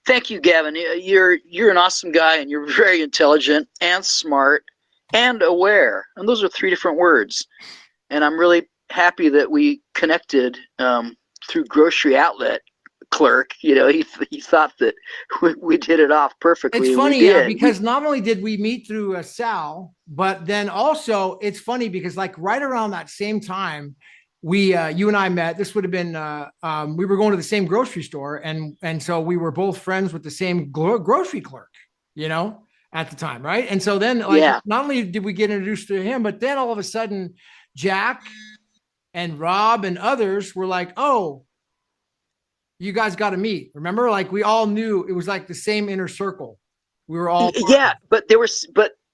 Thank you, Gavin. You're an awesome guy, and you're very intelligent and smart and aware. And those are three different words. And I'm really happy that we connected through grocery outlet clerk. He thought that we did it off It's perfectly, and we funny, did. because not only did we meet through Sal, but then also it's funny because like right around that same time, you and I met. This would have been we were going to the same grocery store, and so we were both friends with the same grocery clerk, you know, at the time, right? And so then like Yeah, not only did we get introduced to him, but then all of a sudden, Jack and Rob and others were like, "Oh, you guys got to meet." Remember, like we all knew it was like the same inner circle. We were all part of yeah, but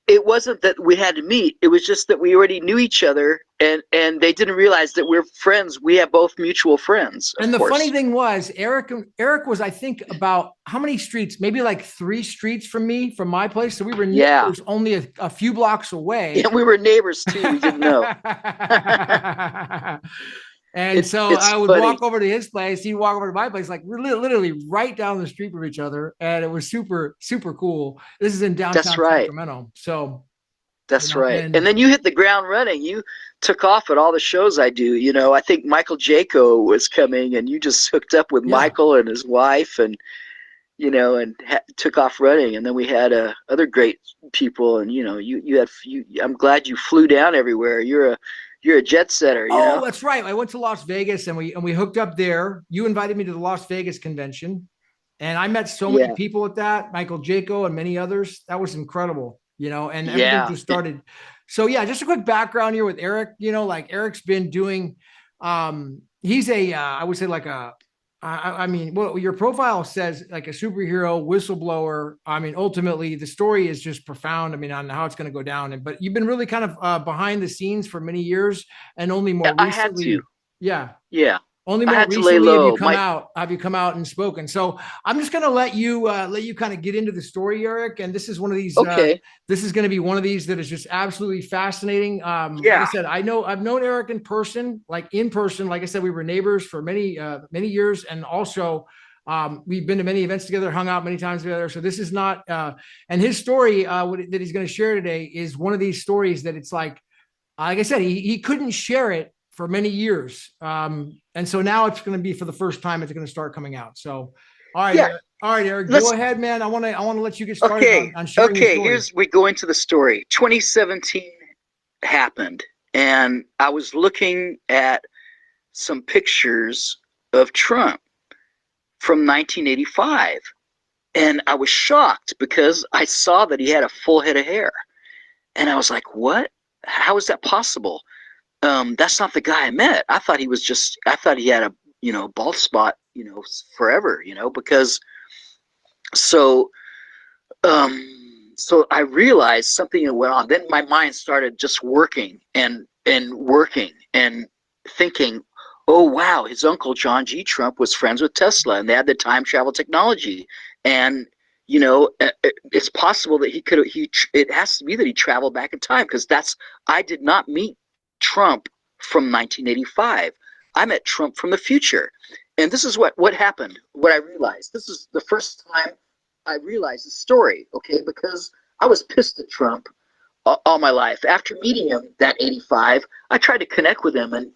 it wasn't that we had to meet. It was just that we already knew each other, and they didn't realize that we're friends. We have both mutual friends, of And the funny course. thing was, Eric was, I think, about how many streets? Maybe like 3 streets from me, from my place. So we were Yeah, neighbors, only a few blocks away. yeah, we were neighbors too. We didn't know. And it's so it's I would funny. walk over to his place. He'd walk over to my place, like we're literally right down the street from each other. And it was super, super cool. This is in That's downtown right. Sacramento. So, That's right. And and then you hit the ground running. You took off at all the shows I do. I think Michael Jaco was coming, and you just hooked up with yeah. Michael and his wife, and took off running. And then we had other great people, and you had you. I'm glad you flew down everywhere. You're a jet setter. Oh, that's right. I went to Las Vegas and we hooked up there. You invited me to the Las Vegas convention, and I met so many Yeah, people at that, Michael Jaco and many others. That was incredible, and everything yeah. just started. So yeah, just a quick background here with Eric. Like Eric's been doing. He's I would say like I mean, well, your profile says like a superhero whistleblower. I mean, ultimately, the story is just profound. I mean, on how it's going to go down. But you've been really kind of behind the scenes for many years, and only more I had to. recently, yeah, Yeah, only I more had to lay recently low. My have you come out and spoken. So I'm just going to let you kind of get into the story, Eric. And this is one of these. Okay. This is going to be one of these that is just absolutely fascinating. Like I Yeah. said, I've known Eric in person, like in person. Like I said, we were neighbors for many years, and also we've been to many events together, hung out many times together. So this is not. And his story that he's going to share today is one of these stories that it's like I said, he couldn't share it for many years. And so now it's going to be for the first time, it's going to start coming out. So, all right, Yeah. Eric. All right, Eric, go Let's. ahead, man. I want to let you get started Okay. on sharing your Okay. story. Here's we go into the story. 2017 happened, and I was looking at some pictures of Trump from 1985, and I was shocked because I saw that he had a full head of hair, and I was like, "What? How is that possible?" That's not the guy I met. I thought he had a bald spot forever, because so so I realized something that went on. Then my mind started just working and working and thinking, oh wow, his uncle John G. Trump was friends with Tesla, and they had the time travel technology, and it's possible that he could. It has to be that he traveled back in time, because I did not meet Trump from 1985. I met Trump from the future, and this is what happened. What I realized. This is the first time I realized the story, okay, because I was pissed at Trump all my life. After meeting him that 85, I tried to connect with him, and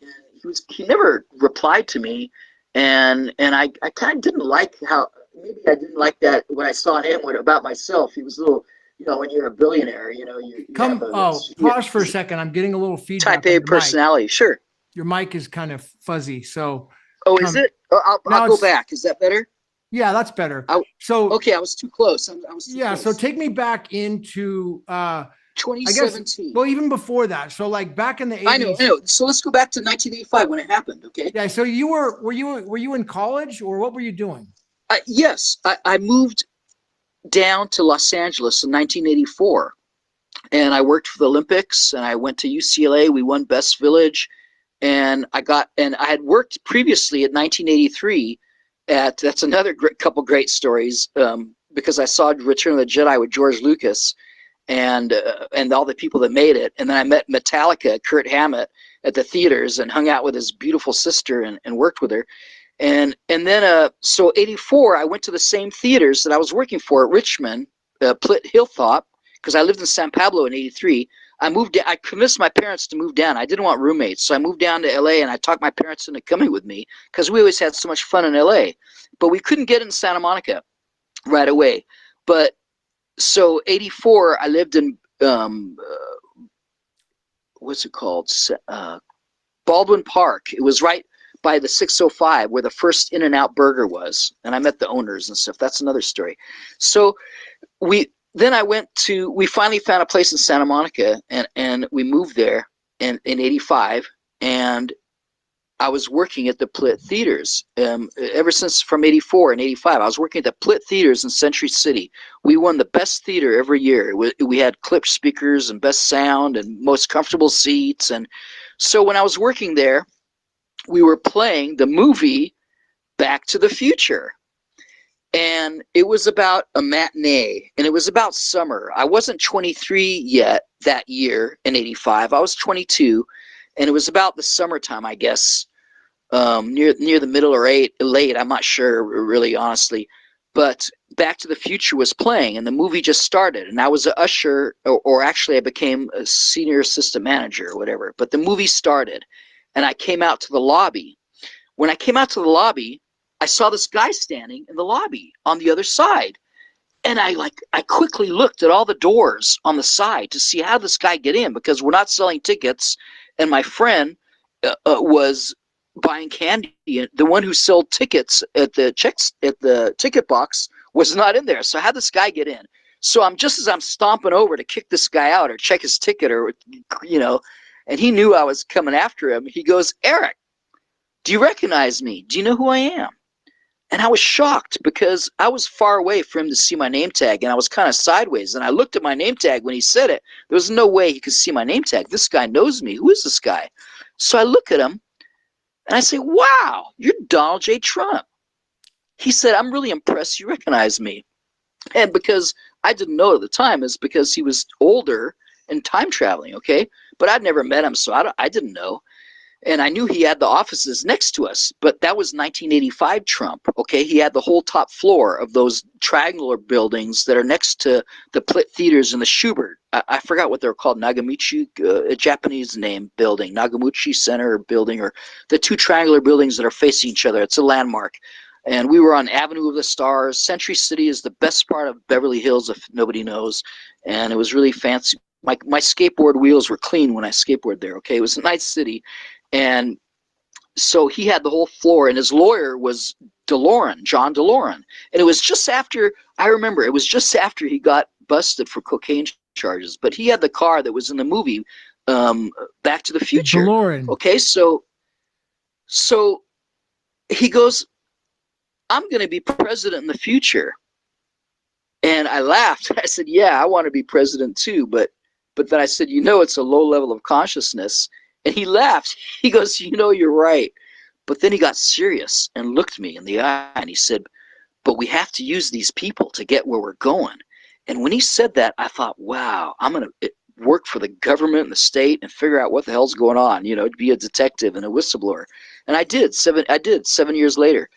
he never replied to me, and I kind of didn't like how, maybe I didn't like that when I saw him about myself. He was a little, when you're a billionaire, you have Come, oh, pause for a second. I'm getting a little type feedback on A your mic. personality. Sure. Your mic is kind of fuzzy. So, Oh, is it? I'll now go it's, back. Is that better? yeah, that's better. I, So, okay, I was too close. I was too yeah, so close. take me back into, I guess, 2017. well, even before that. So, like back in the I know, 80s. I know. So let's go back to 1985 when it happened. Okay. Yeah. So were you in college, or what were you doing? Yes, I moved down to Los Angeles in 1984, and I worked for the Olympics, and I went to UCLA. We won Best Village, and I had worked previously at 1983 that's another couple great stories, because I saw Return of the Jedi with George Lucas, and all the people that made it, and then I met Metallica, Kurt Hammett, at the theaters, and hung out with his beautiful sister, and worked with her. And then so 84, I went to the same theaters that I was working for at Richmond, Plitt Hilltop, because I lived in San Pablo in 83. I convinced my parents to move down. I didn't want roommates, so I moved down to LA, and I talked my parents into coming with me because we always had so much fun in LA. But we couldn't get in Santa Monica right away. But so 84, I lived in what's it called? Baldwin Park. It was right by the 605 where the first In-N-Out Burger was, and I met the owners and stuff. That's another story. So we finally found a place in Santa Monica, and we moved there in 85, and I was working at the Plitt Theaters ever since from 84 and 85. I was working at the Plitt Theaters in Century City. We won the best theater every year. We had clipped speakers and best sound and most comfortable seats. And so when I was working there, we were playing the movie Back to the Future. And it was about a matinee, and it was about summer. I wasn't 23 yet that year in 85. I was 22, and it was about the summertime, I guess, near the middle or late. I'm not sure, really, honestly. But Back to the Future was playing, and the movie just started, and I was an usher, or actually I became a senior assistant manager or whatever. But the movie started, and I came out to the lobby. When I came out to the lobby, I saw this guy standing in the lobby on the other side. And I quickly looked at all the doors on the side to see how this guy get in, because we're not selling tickets. And my friend was buying candy. The one who sold tickets at the ticket box was not in there. So how did this guy get in? So as I'm stomping over to kick this guy out or check his ticket, or, and he knew I was coming after him. He goes, "Eric, do you recognize me? Do you know who I am?" And I was shocked because I was far away for him to see my name tag, and I was kind of sideways. And I looked at my name tag when he said it. There was no way he could see my name tag. This guy knows me. Who is this guy? So I look at him, and I say, "Wow, you're Donald J. Trump." He said, "I'm really impressed you recognize me." And because I didn't know at the time, is because he was older and time traveling, okay? But I'd never met him, so I didn't know. And I knew he had the offices next to us, but that was 1985 Trump, okay? He had the whole top floor of those triangular buildings that are next to the Plitt Theaters and the Schubert. I forgot what they're called, Nagamuchi, a Japanese name building, Nagamuchi Center building, or the two triangular buildings that are facing each other. It's a landmark. And we were on Avenue of the Stars. Century City is the best part of Beverly Hills, if nobody knows. And it was really fancy. My skateboard wheels were clean when I skateboarded there, okay? It was a nice city. And so he had the whole floor, and his lawyer was DeLorean, John DeLorean. And it was just after, I remember, it was just after he got busted for cocaine charges. But he had the car that was in the movie Back to the Future. DeLorean. Okay, so he goes, "I'm going to be president in the future." And I laughed. I said, "Yeah, I want to be president too." But then I said, "It's a low level of consciousness." And he laughed. He goes, "You're right." But then he got serious and looked me in the eye, and he said, "But we have to use these people to get where we're going." And when he said that, I thought, wow, I'm going to work for the government and the state and figure out what the hell's going on, to be a detective and a whistleblower. And I did 7 years later.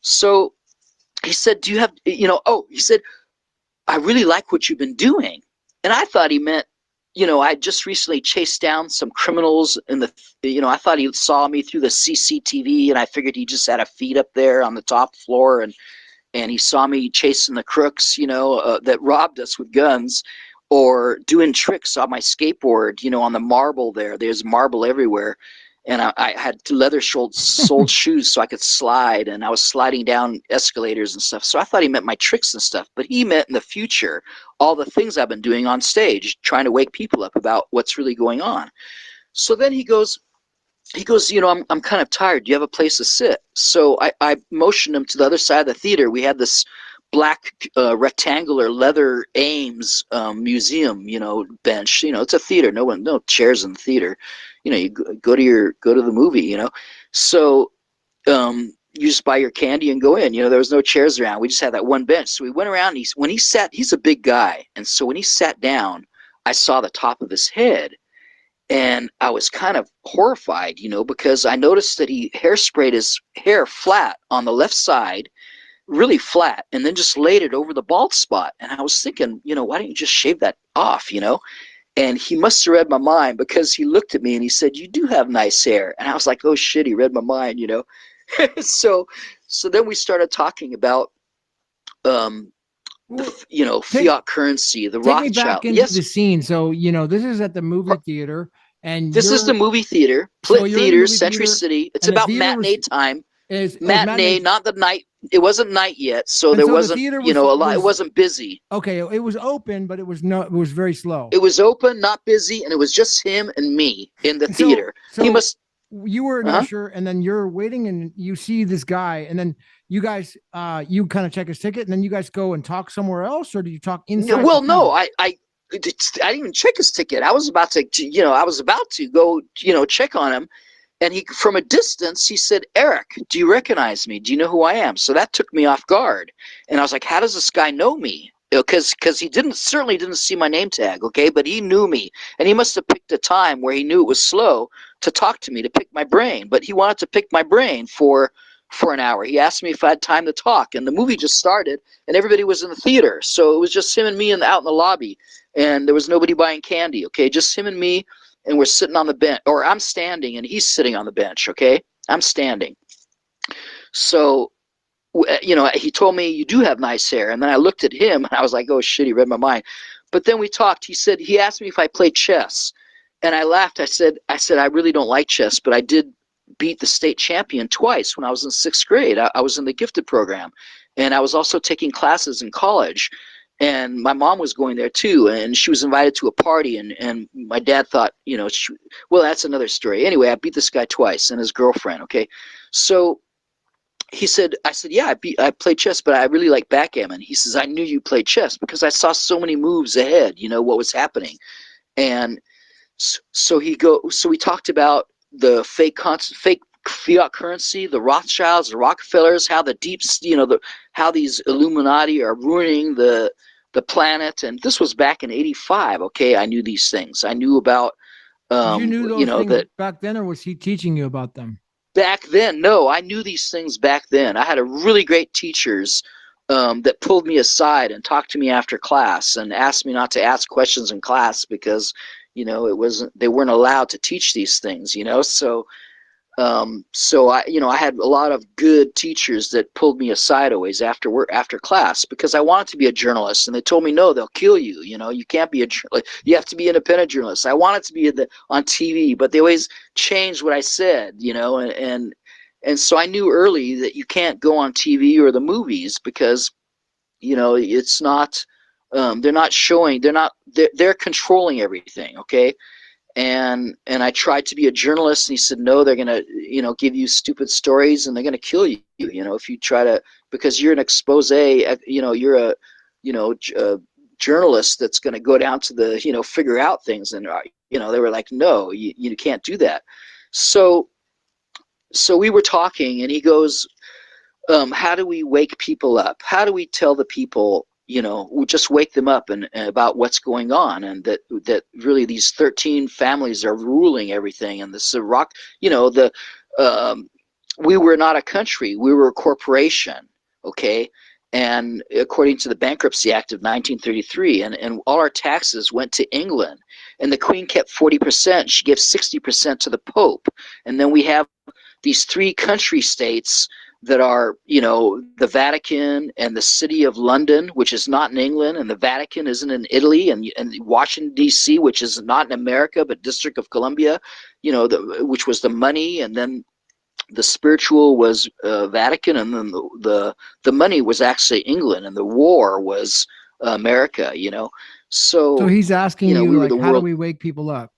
So he said, "Do you have, he said, I really like what you've been doing." And I thought he meant, I just recently chased down some criminals I thought he saw me through the CCTV, and I figured he just had a feed up there on the top floor, and he saw me chasing the crooks, that robbed us with guns, or doing tricks on my skateboard, on the marble there. There's marble everywhere. And I had leather-soled shoes so I could slide, and I was sliding down escalators and stuff. So I thought he meant my tricks and stuff, but he meant in the future all the things I've been doing on stage, trying to wake people up about what's really going on. So then he goes, I'm kind of tired. Do you have a place to sit? So I motioned him to the other side of the theater. We had this black rectangular leather Ames museum, bench. It's a theater. No chairs in the theater. You go to the movie. So you just buy your candy and go in. There was no chairs around. We just had that one bench. So we went around. When he sat, he's a big guy, and so when he sat down, I saw the top of his head, And I was kind of horrified, because I noticed that he hairsprayed his hair flat on the left side, really flat, and then just laid it over the bald spot. And I was thinking, why don't you just shave that off? And he must have read my mind, because he looked at me and he said, "You do have nice hair." And I was like, "Oh shit, he read my mind." so so then we started talking about um Well, take fiat currency, the take me back Rothschild. into Yes, the scene. So, this is at the movie theater, and this is the movie theater, so Plit you're in the Theaters, movie Century theater, City. It's and the about theater matinee was time. is it was Matinee, matinee, not the night. It wasn't night yet, so and there so the wasn't, theater a lot. It wasn't busy. okay. It was open, but it was very slow. It was open, not busy, and it was just him and me in the And so, theater. He so must. you were an Uh huh. usher, and then you're waiting, and you see this guy, and then you guys, you kind of check his ticket, and then you guys go and talk somewhere else, or do you talk inside the Well, no, theater? I didn't even check his ticket. I was about to, I was about to go, check on him. And he, from a distance, he said, "Eric, do you recognize me? Do you know who I am?" So that took me off guard. And I was like, "How does this guy know me?" Because he certainly didn't see my name tag, okay? But he knew me. And he must have picked a time where he knew it was slow to talk to me, to pick my brain. But he wanted to pick my brain for an hour. He asked me if I had time to talk. And the movie just started, and everybody was in the theater. So it was just him and me out in the lobby. And there was nobody buying candy, okay? Just him and me, and we're sitting on the bench, or I'm standing and he's sitting on the bench. Okay, I'm standing. So he told me, "You do have nice hair," and then I looked at him and I was like, "Oh shit, he read my mind." But then we talked. He asked me if I played chess, and I laughed. I said I really don't like chess, but I did beat the state champion twice when I was in sixth grade. I was in the gifted program, and I was also taking classes in college. And my mom was going there too, and she was invited to a party, and my dad thought, well, that's another story. Anyway, I beat this guy twice and his girlfriend. Okay, so I said, "Yeah, I played chess, but I really like backgammon." He says, "I knew you played chess because I saw so many moves ahead, what was happening." And so we talked about the fake fiat currency, the Rothschilds, the Rockefellers, how the how these Illuminati are ruining the planet. And this was back in '85. Okay, I knew these things. I knew about You knew those things that back then, or was he teaching you about them? back then. No, I knew these things back then. I had a really great teachers that pulled me aside and talked to me after class and asked me not to ask questions in class because they weren't allowed to teach these things. So I had a lot of good teachers that pulled me aside always after work, after class, because I wanted to be a journalist, and they told me, "No, they'll kill you. You can't be a journalist. You have to be an independent journalist." I wanted to be on TV, but they always changed what I said, and so I knew early that you can't go on TV or the movies because it's not. They're not showing. They're controlling everything. Okay, and I tried to be a journalist, and he said, "No, they're gonna give you stupid stories, and they're gonna kill you, if you try to, because you're an expose, you're a journalist that's gonna go down to the figure out things." And they were like, "No, you can't do that." So so we were talking, and he goes, "How do we wake people up? How do we tell the people, we just wake them up and about what's going on, and that really these 13 families are ruling everything, and this rock, the um, we were not a country, we were a corporation, okay?" And according to the Bankruptcy Act of 1933, and all our taxes went to England, and the Queen kept 40%. She gives 60% to the Pope, and then we have these three country states that are, the Vatican and the City of London, which is not in England, and the Vatican isn't in Italy, and Washington D.C., which is not in America but District of Columbia, which was the money, and then the spiritual was Vatican, and then the money was actually England, and the war was America. So So he's asking we you, were like, the how do world. we wake people up?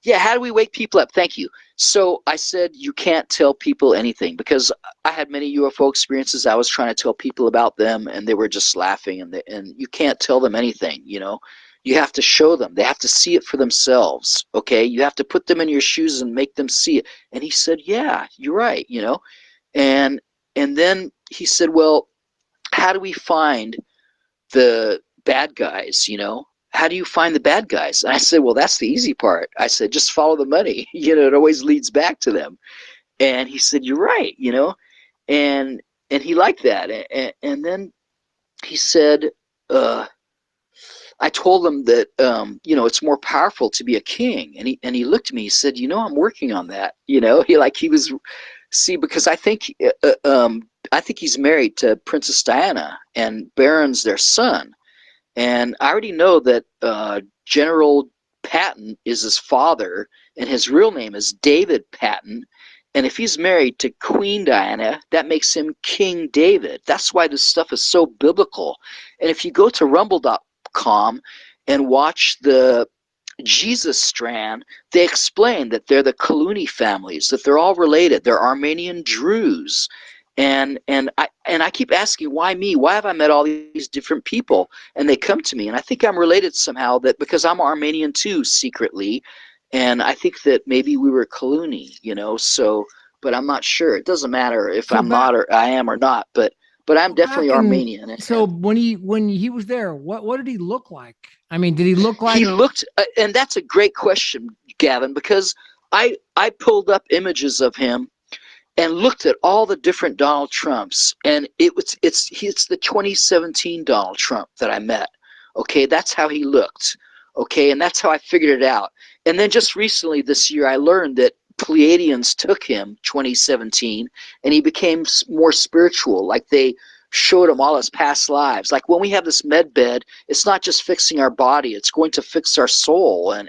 Yeah, how do we wake people up? Thank you. So I said, you can't tell people anything, because I had many UFO experiences. I was trying to tell people about them, and they were just laughing. And you can't tell them anything. You have to show them. They have to see it for themselves. Okay, you have to put them in your shoes and make them see it. And he said, "Yeah, you're right." And then he said, "Well, how do we find the bad guys?" how do you find the bad guys? And I said, well, that's the easy part. I said, just follow the money. It always leads back to them. And he said, you're right, and he liked that. And then he said, uh, I told him that, it's more powerful to be a king. And he looked at me, he said, I'm working on that. He was, see, because I think he's married to Princess Diana, and Barron's their son. And I already know that General Patton is his father, and his real name is David Patton. And if he's married to Queen Diana, that makes him King David. That's why this stuff is so biblical. And if you go to rumble.com and watch the Jesus strand, they explain that they're the Clooney families, that they're all related. They're Armenian Druze. And I keep asking, why me? Why have I met all these different people? And they come to me, and I think I'm related somehow, that because I'm Armenian too, secretly, and I think that maybe we were Clooney, so, but I'm not sure. It doesn't matter if So I'm back not or I am or not, but I'm definitely back in Armenian. so when he was there, what did he look like? I mean, did he look He like looked, and that's a great question, Gavin, because I pulled up images of him and looked at all the different Donald Trumps, and it's the 2017 Donald Trump that I met. Okay, that's how he looked. Okay, and that's how I figured it out. And then just recently this year, I learned that Pleiadians took him 2017, and he became more spiritual. Like they showed him all his past lives. Like when we have this med bed, it's not just fixing our body; it's going to fix our soul, and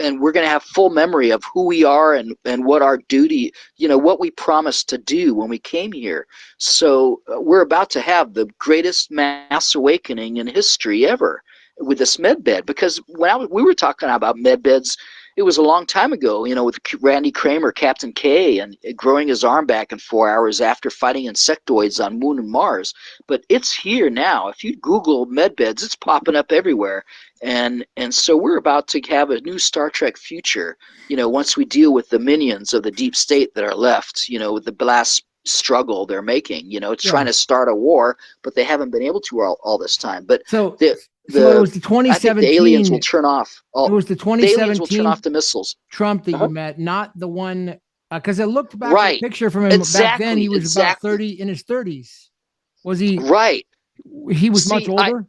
we're going to have full memory of who we are and what our duty, what we promised to do when we came here. So we're about to have the greatest mass awakening in history ever with this med bed. Because we were talking about med beds, it was a long time ago, with Randy Kramer, Captain K, and growing his arm back in 4 hours after fighting insectoids on Moon and Mars. But it's here now. If you Google med beds, it's popping up everywhere. And so we're about to have a new Star Trek future, once we deal with the minions of the deep state that are left, with the last struggle they're making. It's yeah. trying to start a war, but they haven't been able to all this time. But So the so it was the I think the aliens 2017. will turn off It was the the aliens will turn 2017 off the missiles. Trump that you Uh-huh. met, not the one because I looked back at a Right. picture from him back then. He Exactly. was about Exactly. 30 in his 30s. Was he? Right. He was much See, older.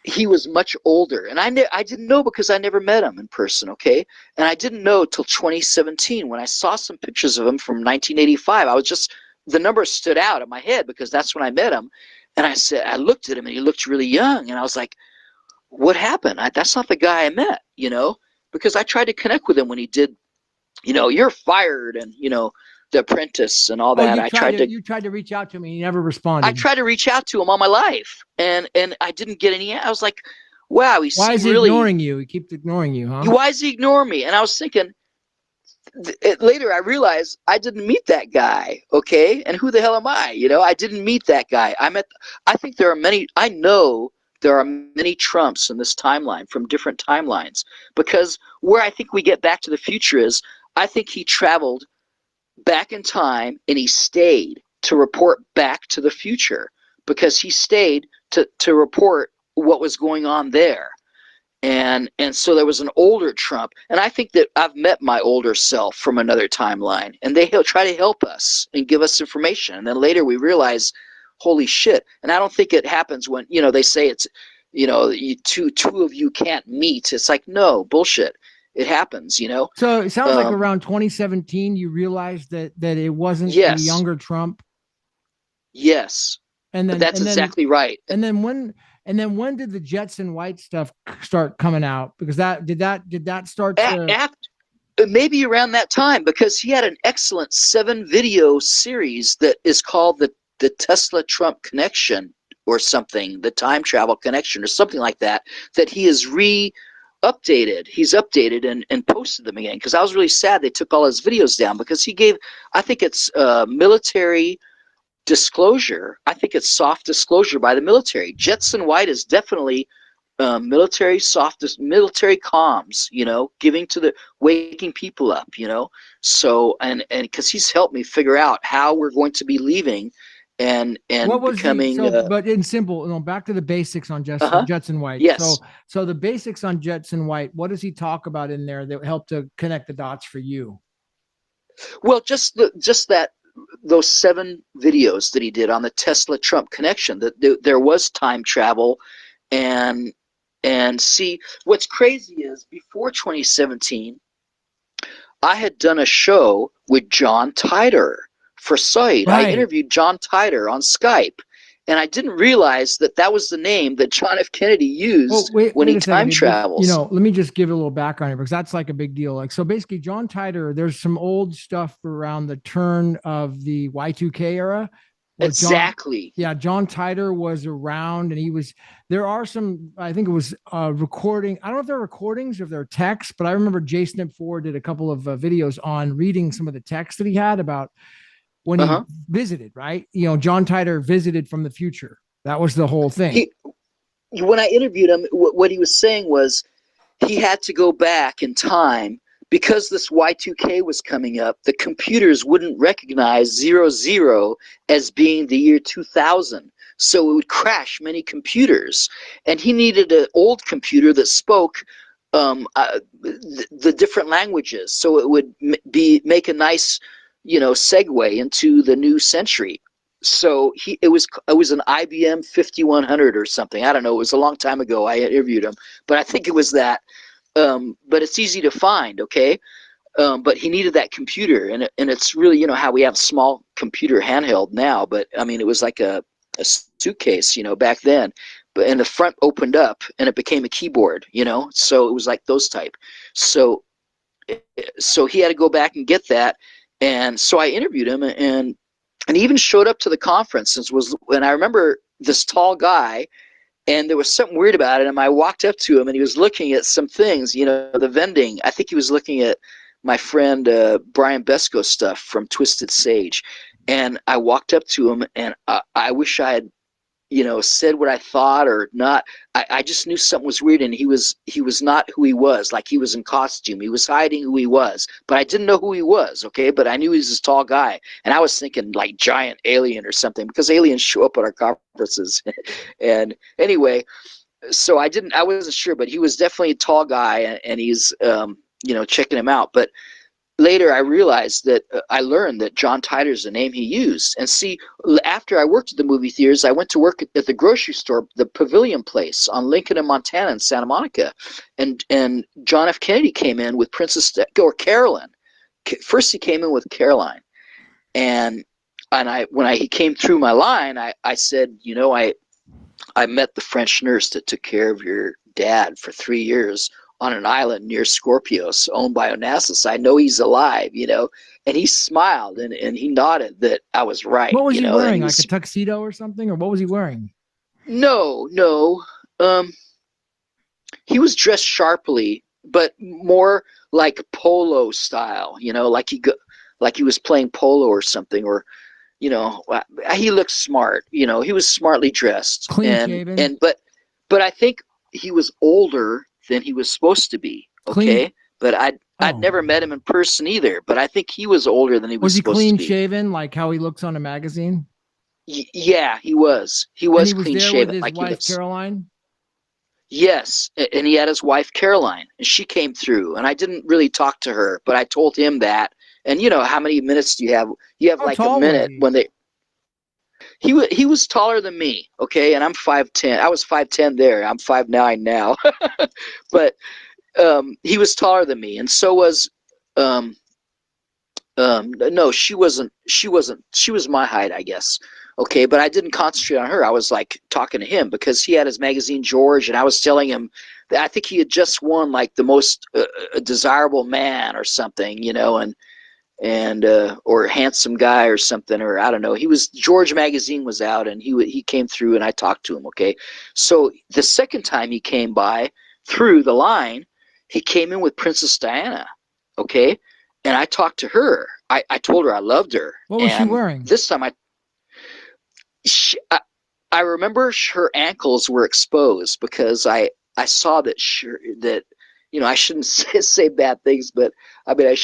he was much older, and I didn't know because I never met him in person. Okay, and I didn't know till 2017 when I saw some pictures of him from 1985. I was just, the number stood out in my head because that's when I met him, and I looked at him and he looked really young, and I was like, what happened? That's not the guy I met, because I tried to connect with him when he did, you're fired, and The Apprentice and all Oh, that. you tried to reach out to me. He never I responded. tried to reach out to him all my life, and I didn't get any. I was like, wow, he Why is seemed he really. ignoring you? He keeps ignoring you, huh? Why is he ignoring me? And I was thinking, later I realized I didn't meet that guy. Okay, and who the hell am I? I didn't meet that guy. I think there are many. I know there are many Trumps in this timeline from different timelines, because where I think we get back to the future is, I think he traveled back in time and he stayed to report back to the future, because he stayed to report what was going on there. And so there was an older Trump, and I think that I've met my older self from another timeline, and he'll try to help us and give us information, and then later we realize, holy shit. And I don't think it happens when they say it's, two of you can't meet. It's like, no, bullshit. It happens. So it sounds like um, around 2017, you realized that it wasn't the yes, younger Trump, yes, and then that's and then exactly right. and then when did the Jetson White stuff start coming out? Because did that start to? After, maybe around that time, because he had an excellent 7-video series that is called the Tesla Trump Connection, or something, the Time Travel Connection, or something like that, that he has updated. He's updated and posted them again, because I was really sad they took all his videos down, because he gave, I think it's military disclosure. I think it's soft disclosure by the military. Jetson White is definitely military comms, giving to the, waking people up, so, and because he's helped me figure out how we're going to be leaving, What and was the becoming so? But in simple, back to the basics on uh-huh. Judson White. Yes. So the basics on Judson White. What does he talk about in there that helped to connect the dots for you? Well, just that those 7 videos that he did on the Tesla Trump connection, that there was time travel. and and see, what's crazy is before 2017 I had done a show with John Titor for Site. I Right. interviewed John Titor on Skype, and I didn't realize that that was the name that John F. Kennedy Well, used wait, when wait he a second. time travels. Let me just give a little background here because that's like a big deal. Like, so basically, John Titor, there's some old stuff around the turn of the Y2K era where Exactly. John Titor was around and there are some, I think it was recording. I don't know if they're recordings or if they're texts, but I remember Jason Ford did a couple of videos on reading some of the texts that he had about when he Uh-huh. visited, right? John Titor visited from the future. That was the whole thing. He When I interviewed him, what he was saying was he had to go back in time because this Y2K was coming up. The computers wouldn't recognize 00 as being the year 2000. So it would crash many computers. And he needed an old computer that spoke the different languages. So it would make a nice, segue into the new century. So it was an IBM 5100 or something. I don't know. It was a long time ago. I interviewed him, but I think it was that. But it's easy to find, okay? But he needed that computer, and it's really, how we have small computer handheld now, but I mean, it was like a suitcase, back then. And the front opened up, and it became a keyboard, so it was like those type. So so he had to go back and get that, and so I interviewed him, and he even showed up to the conference, and I remember this tall guy, and there was something weird about it. And I walked up to him, and he was looking at some things, the vending. I think he was looking at my friend Brian Besco stuff from Twisted Sage. And I walked up to him, and I wish I had, said what I thought or not. I just knew something was weird, and he was not who he was. Like, he was in costume. He was hiding who he was, but I didn't know who he was. Okay, but I knew he was this tall guy, and I was thinking like giant alien or something because aliens show up at our conferences. And anyway, so I wasn't sure, but he was definitely a tall guy, and he's checking him out. But later I realized that I learned that John Titor is the name he used. And see, after I worked at the movie theaters, I went to work at the grocery store, the Pavilion Place on Lincoln and Montana in Santa Monica, and John F. Kennedy came in with or Carolyn. First he came in with Caroline, and he came through my line, I said, I met the French nurse that took care of your dad for 3 years on an island near Scorpios, owned by Onassis. I know he's alive, And he smiled, and he nodded that I was right, What was he wearing? And Like a tuxedo or something? Or what was he wearing? no, no. He was dressed sharply, but more like polo style, like he was playing polo or something, or he looked smart. He was smartly dressed, Clean and shaven? and but I think he was older than he was supposed to be. Clean. Okay, but I'd Oh. never met him in person either. But I think he was older than he Was was he supposed to clean be. shaven, like how he looks on a magazine? Yeah, he was. He And was he was clean there with shaven, his like he wife, looks. Caroline? Yes, and he had his wife Caroline, and she came through, and I didn't really talk to her, but I told him that. And how many minutes do you have? You have How like a tall was minute he? when they. He was taller than me, okay, and I'm 5'10". I was 5'10" there. I'm 5'9" now, but he was taller than me, and so was um, no, she wasn't. She wasn't. She was my height, I guess. Okay, but I didn't concentrate on her. I was like talking to him because he had his magazine George, and I was telling him that I think he had just won like the most desirable man or something, and or handsome guy or something, or I don't know. He was George magazine was out, and he came through, and I talked to him. Okay, so the second time he came by through the line, he came in with Princess Diana. Okay, and I talked to her. I told her I loved her, What was she and wearing? this time she, I remember her ankles were exposed because I saw that I shouldn't say bad things, but I mean,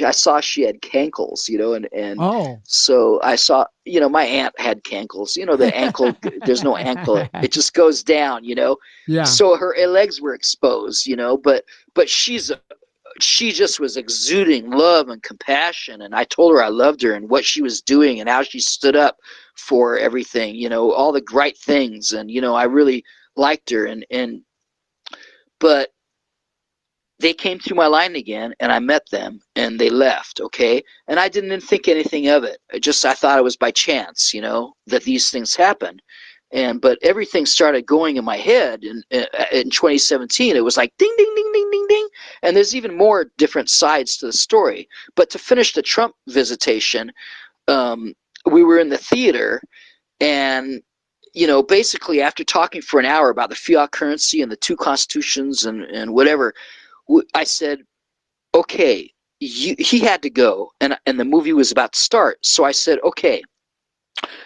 I saw she had cankles, and Oh. so I saw, my aunt had cankles. The ankle, there's no ankle; it just goes down. Yeah. So her legs were exposed. But she just was exuding love and compassion, and I told her I loved her and what she was doing and how she stood up for everything. All the right things, and I really liked her, and but they came through my line again and I met them and they left, okay? And I didn't think anything of it. I thought it was by chance, that these things happen. But everything started going in my head in 2017. It was like ding ding ding ding ding ding. And there's even more different sides to the story. But to finish the Trump visitation, we were in the theater, and basically after talking for an hour about the fiat currency and the two constitutions and whatever, I said, okay, he had to go, and the movie was about to start. So I said, okay,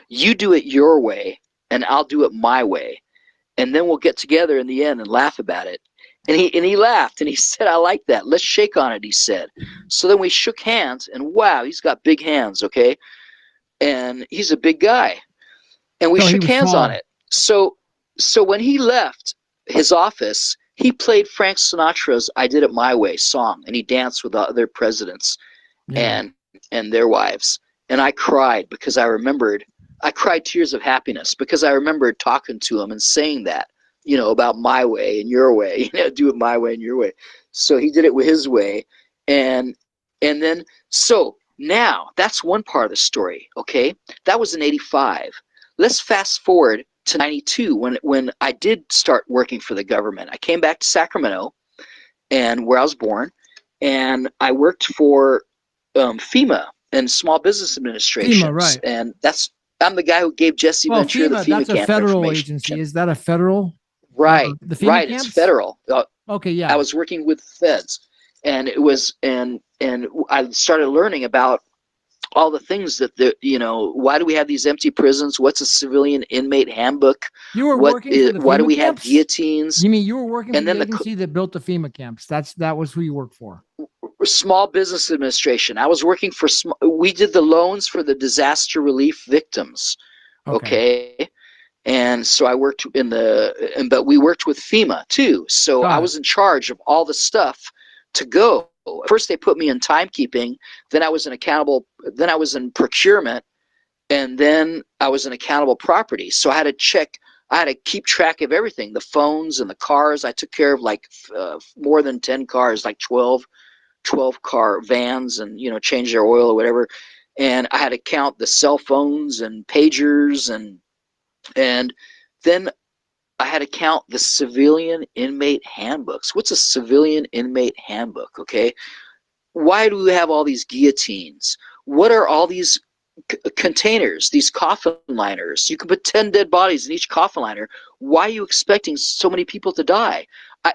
you do it your way, and I'll do it my way, and then we'll get together in the end and laugh about it. And he laughed and he said, I like that. Let's shake on it, he said. So then we shook hands, and wow, he's got big hands, okay? And he's a big guy. And we So he shook was hands on tall. it. So when he left his office, he played Frank Sinatra's "I Did It My Way" song, and he danced with other presidents Yeah. and their wives. And I cried because I cried tears of happiness because I remembered talking to him and saying that, about my way and your way, do it my way and your way. So he did it with his way. And then so now that's one part of the story, okay? That was in 85. Let's fast forward to 92 when I did start working for the government. I came back to Sacramento, and where I was born, and I worked for FEMA and Small Business FEMA, Administrations, right. and I'm the guy who gave Jesse Well, Ventura the FEMA, FEMA that's a camp federal information. agency. Is that a federal, Right, the FEMA right. It's camps? federal. Okay, I yeah. was working with feds, and it was and I started learning about all the things that why do we have these empty prisons? What's a civilian inmate handbook? You were working for the Why do FEMA we have camps? guillotines? You mean you were working for And the then agency that built the FEMA camps? That was who you worked for. Small Business Administration. I was working for we did the loans for the disaster relief victims. Okay. Okay. And so I worked but we worked with FEMA too. So I Got it. was in charge of all the stuff to go. First they put me in timekeeping, then I was in procurement, and then I was in accountable property. So I had to keep track of everything, the phones and the cars. I took care of like more than 10 cars, like 12 car vans, and change their oil or whatever. And I had to count the cell phones and pagers, and then I had to count the civilian inmate handbooks. What's a civilian inmate handbook? Okay, why do we have all these guillotines? What are all these containers, these coffin liners? You can put 10 dead bodies in each coffin liner. Why are you expecting so many people to die?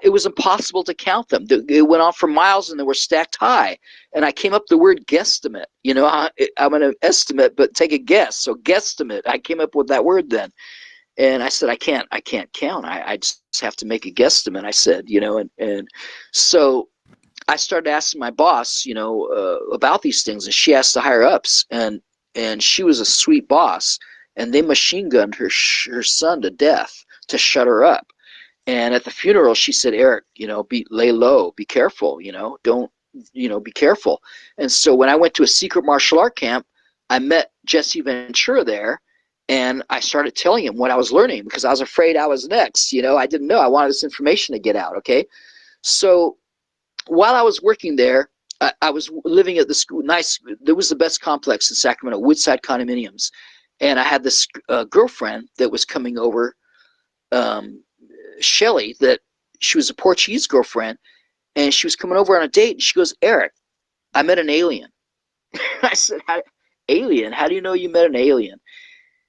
It was impossible to count them. It went on for miles and they were stacked high. And I came up with the word guesstimate. I'm going to estimate, but take a guess. So guesstimate. I came up with that word then. And I said, I can't count. I just have to make a guesstimate. I said, and so I started asking my boss, about these things, and she asked the higher ups, and she was a sweet boss, and they machine gunned her son to death to shut her up. And at the funeral, she said, Eric, lay low, be careful, don't, be careful. And so when I went to a secret martial art camp, I met Jesse Ventura there, and I started telling him what I was learning because I was afraid I was next. I didn't know. I wanted this information to get out. Okay, so while I was working there, I was living at the school. Nice, there was the best complex in Sacramento, Woodside Condominiums, and I had this girlfriend that was coming over, Shelly. That she was a Portuguese girlfriend, and she was coming over on a date. And she goes, "Eric, I met an alien." I said, "Alien? How do you know you met an alien?"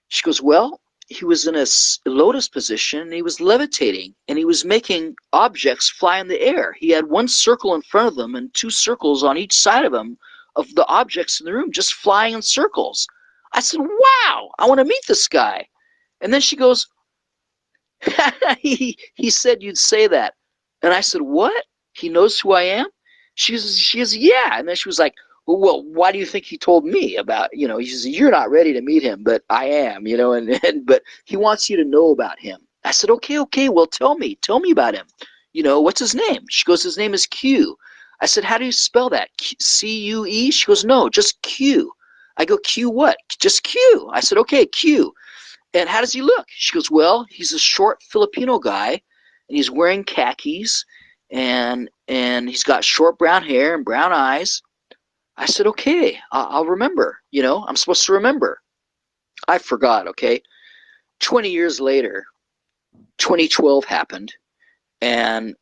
She goes, "Well, he was in a lotus position and he was levitating and he was making objects fly in the air. He had one circle in front of him and two circles on each side of him of the objects in the room just flying in circles." I said, "Wow, I want to meet this guy." And then she goes, he said you'd say that. And I said, "What?" He knows who I am? She goes, yeah. And then she was like, well, why do you think he told me about, he says, you're not ready to meet him, but I am, but he wants you to know about him. I said, okay. Well, tell me about him. What's his name? She goes, his name is Q. I said, how do you spell that? C-U-E? She goes, no, just Q. I go, Q what? Just Q. I said, okay, Q. And how does he look? She goes, well, he's a short Filipino guy, and he's wearing khakis, and he's got short brown hair and brown eyes. I said, okay, I'll remember. I'm supposed to remember. I forgot, okay? 20 years later, 2012 happened, and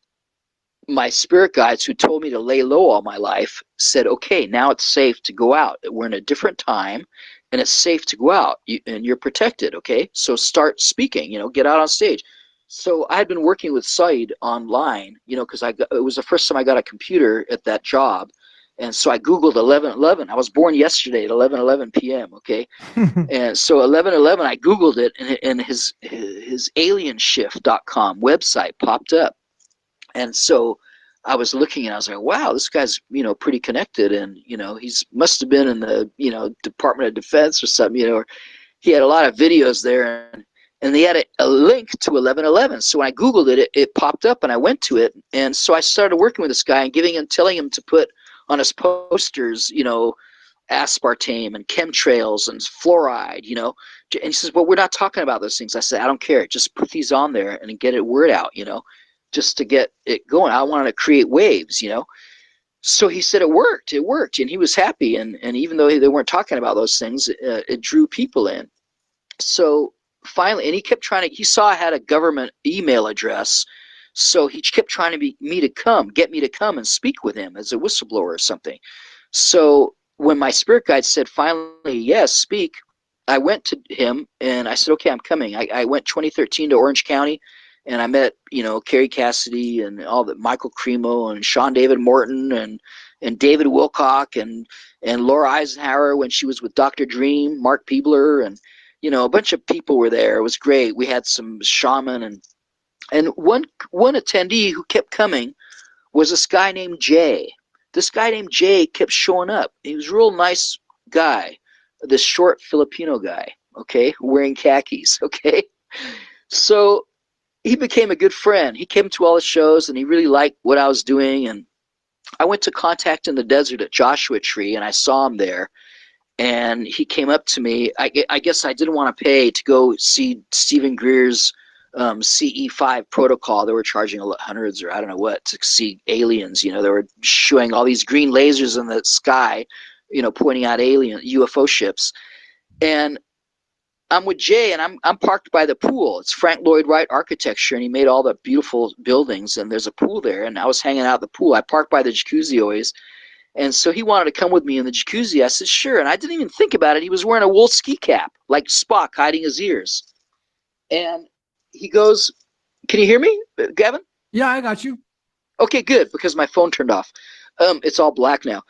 my spirit guides who told me to lay low all my life said, okay, now it's safe to go out. We're in a different time, and it's safe to go out, and you're protected, okay? So start speaking, get out on stage. So I had been working with Said online, because it was the first time I got a computer at that job. And so I Googled 11:11. I was born yesterday at 11:11 p.m., okay? And so 11:11, I Googled it, and his alienshift.com website popped up. And so I was looking, and I was like, wow, this guy's, pretty connected. And, he's must have been in the, Department of Defense or something, or he had a lot of videos there. And they had a link to 11:11. So when I Googled it, it popped up, and I went to it. And so I started working with this guy and telling him to put on his posters, aspartame and chemtrails and fluoride, And he says, well, we're not talking about those things. I said, I don't care. Just put these on there and get it word out, just to get it going. I wanted to create waves, So he said it worked, and he was happy. And even though they weren't talking about those things, it drew people in. So finally, and he saw I had a government email address. So he kept trying to get me to come and speak with him as a whistleblower or something. So when my spirit guide said finally, yes, speak, I went to him and I said, okay, I'm coming. I went 2013 to Orange County, and I met, Kerry Cassidy and all the Michael Cremo and Sean David Morton and David Wilcock and Laura Eisenhower when she was with Dr. Dream, Mark Peebler, and, a bunch of people were there. It was great. We had some shaman and one attendee who kept coming was this guy named Jay. This guy named Jay kept showing up. He was a real nice guy, this short Filipino guy, okay, wearing khakis, okay? So he became a good friend. He came to all the shows, and he really liked what I was doing. And I went to Contact in the Desert at Joshua Tree, and I saw him there. And he came up to me. I guess I didn't want to pay to go see Stephen Greer's CE5 protocol. They were charging hundreds or I don't know what to see aliens. They were showing all these green lasers in the sky, pointing out alien UFO ships. And I'm with Jay, and I'm parked by the pool. It's Frank Lloyd Wright architecture, and he made all the beautiful buildings, and there's a pool there, and I was hanging out at the pool. I parked by the jacuzzi always, and so he wanted to come with me in the jacuzzi. I said, sure, and I didn't even think about it. He was wearing a wool ski cap, like Spock, hiding his ears. And he goes, can you hear me, Gavin? Yeah, I got you. Okay, good, because my phone turned off. It's all black now.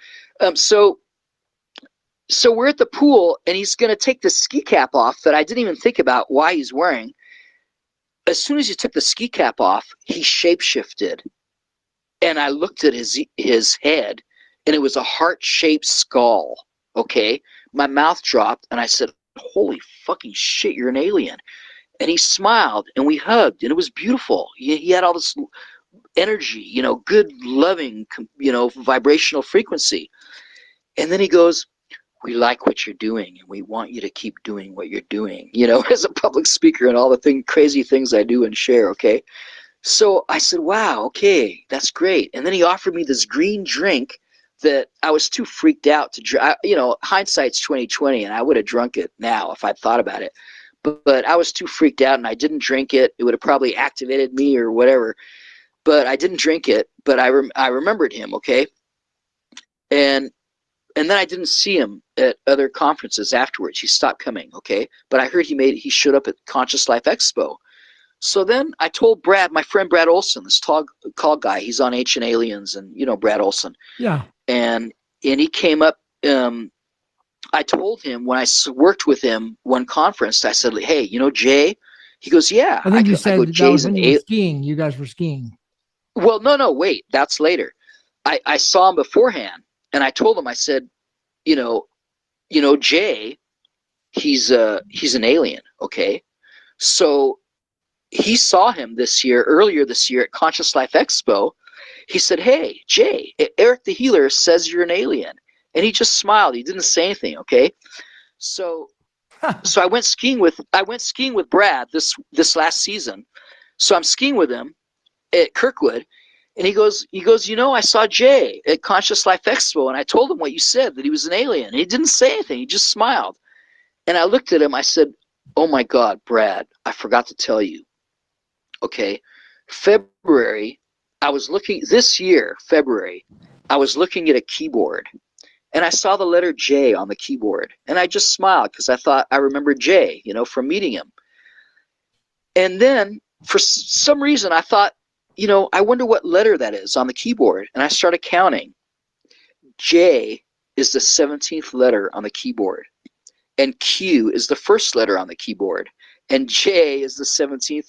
So we're at the pool, and he's going to take the ski cap off that I didn't even think about why he's wearing. As soon as he took the ski cap off, he shapeshifted. And I looked at his head, and it was a heart-shaped skull, okay? My mouth dropped, and I said, holy fucking shit, you're an alien. And he smiled, and we hugged, and it was beautiful. He had all this energy, good, loving, vibrational frequency. And then he goes, we like what you're doing, and we want you to keep doing what you're doing, as a public speaker and all the crazy things I do and share, okay? So I said, wow, okay, that's great. And then he offered me this green drink that I was too freaked out to drink. Hindsight's 2020, and I would have drunk it now if I'd thought about it. But I was too freaked out, and I didn't drink it. It would have probably activated me or whatever. But I didn't drink it, but I remembered him, okay? And then I didn't see him at other conferences afterwards. He stopped coming, okay? But I heard he showed up at Conscious Life Expo. So then I told my friend Brad Olson, this tall guy, he's on Ancient Aliens, and Brad Olson. Yeah. And he came up. I told him when I worked with him one conference, I said, hey, Jay? He goes, yeah. I think you said that was when you were skiing. You guys were skiing. Well, no, wait, that's later. I saw him beforehand, and I told him, I said, you know, Jay, he's an alien, okay? So he saw him earlier this year at Conscious Life Expo. He said, "Hey, Jay, Eric the Healer says you're an alien," and he just smiled. He didn't say anything, okay? So I went skiing with Brad this last season. So I'm skiing with him at Kirkwood, and I saw Jay at Conscious Life Expo, and I told him what you said, that he was an alien. And he didn't say anything. He just smiled. And I looked at him. I said, "Oh my God, Brad, I forgot to tell you. Okay, February, February, I was looking at a keyboard, and I saw the letter J on the keyboard, and I just smiled because I thought I remembered Jay, from meeting him. And then for some reason, I thought, I wonder what letter that is on the keyboard. And I started counting. J is the 17th letter on the keyboard, and Q is the first letter on the keyboard, and J is the 17th.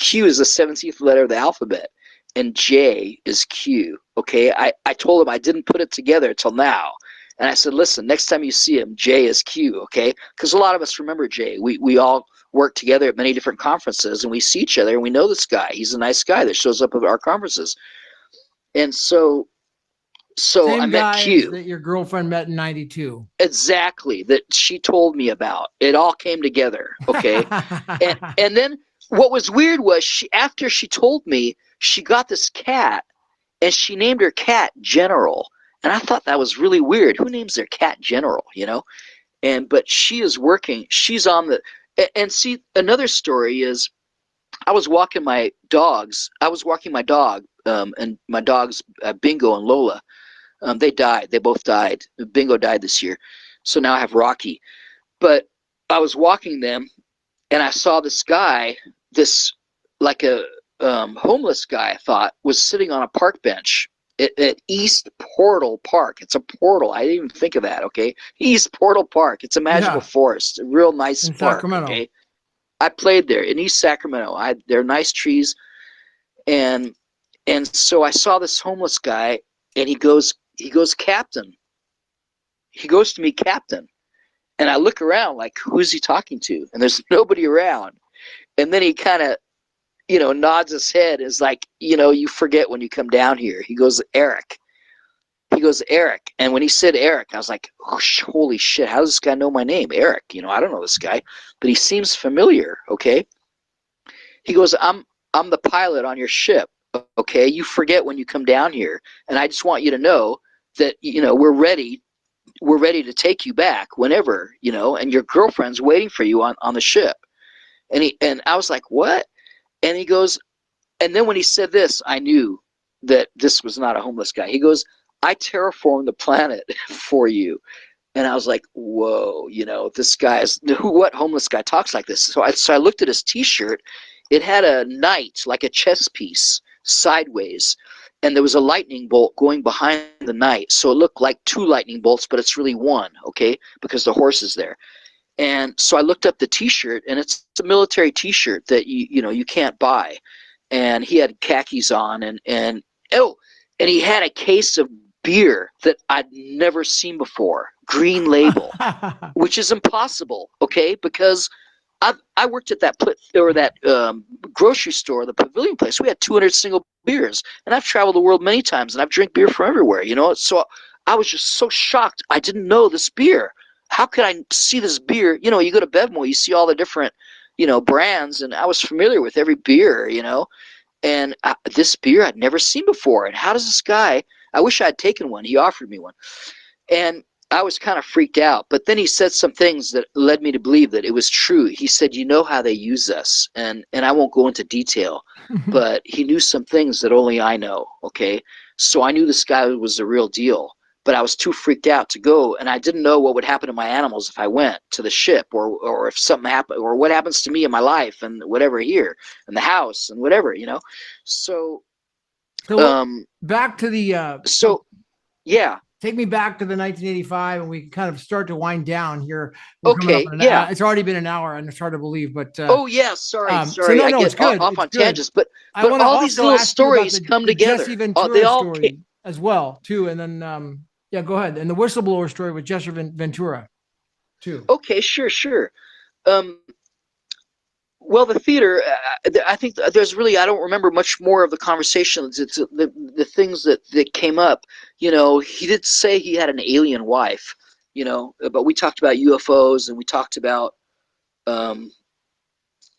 Q is the 17th letter of the alphabet, and J is Q. Okay, I told him I didn't put it together till now. And I said, listen, next time you see him, J is Q, okay? Because a lot of us remember J. We all work together at many different conferences, and we see each other, and we know this guy. He's a nice guy that shows up at our conferences. And so I Same met guy as Q. that your girlfriend met in 92. Exactly, that she told me about. It all came together, okay? and then what was weird was after she told me, she got this cat, and she named her cat General. And I thought that was really weird. Who names their cat General, but she is working. She's on the and see, another story is I was walking my dogs. I was walking my dog, and my dogs, Bingo and Lola. They died. They both died. Bingo died this year, so now I have Rocky. But I was walking them, and I saw this guy, this like a homeless guy, I thought, was sitting on a park bench at East Portal Park. It's a portal. I didn't even think of that. Okay, East Portal Park. It's a magical Yeah, forest, a real nice in park. Sacramento. Okay, I played there in East Sacramento. They're nice trees, and so I saw this homeless guy, and he goes, Captain. He goes to me, Captain, and I look around like, who's he talking to? And there's nobody around. And then he kind of, nods his head, is like, you forget when you come down here. He goes, Eric. He goes, Eric. And when he said Eric, I was like, oh, holy shit, how does this guy know my name? Eric. I don't know this guy, but he seems familiar. Okay. He goes, I'm the pilot on your ship. Okay. You forget when you come down here. And I just want you to know that, we're ready to take you back whenever, and your girlfriend's waiting for you on the ship. And I was like, what? And he goes, and then when he said this, I knew that this was not a homeless guy. He goes, I terraformed the planet for you. And I was like, whoa, this guy is, what homeless guy talks like this? So I looked at his T-shirt. It had a knight, like a chess piece, sideways, and there was a lightning bolt going behind the knight. So it looked like two lightning bolts, but it's really one, okay, because the horse is there. And so I looked up the T-shirt, and it's a military T-shirt that you can't buy. And he had khakis on, and he had a case of beer that I'd never seen before, Green Label, which is impossible, okay? Because I worked at that grocery store, the Pavilion Place. We had 200 single beers, and I've traveled the world many times, and I've drank beer from everywhere, So I was just so shocked. I didn't know this beer. How could I see this beer? You go to Bevmo, you see all the different, brands, and I was familiar with every beer, and this beer I'd never seen before. And how does this guy? I wish I had taken one. He offered me one, and I was kind of freaked out. But then he said some things that led me to believe that it was true. He said, "You know how they use us," and I won't go into detail, but he knew some things that only I know. Okay, so I knew this guy was the real deal. But I was too freaked out to go, and I didn't know what would happen to my animals if I went to the ship, or if something happened, or what happens to me in my life and whatever here, and the house and whatever, So, So um, back to the so yeah. take me back to the 1985, and we can kind of start to wind down here. We're coming up Okay, on yeah. it's already been an hour, and it's hard to believe, but Oh yeah, sorry, so sorry. no, I no, get it's good. off It's on good. tangents, I but want to all these also little ask you about stories come the Jesse together. Ventura They all came. story as well, too, and then yeah, go ahead. And the whistleblower story with Jesse Ventura, too. Okay, sure, sure. Um, well, the theater. I think there's really. I don't remember much more of the conversations. It's the things that came up. You know, he did say he had an alien wife. You know, but we talked about UFOs and we talked about um,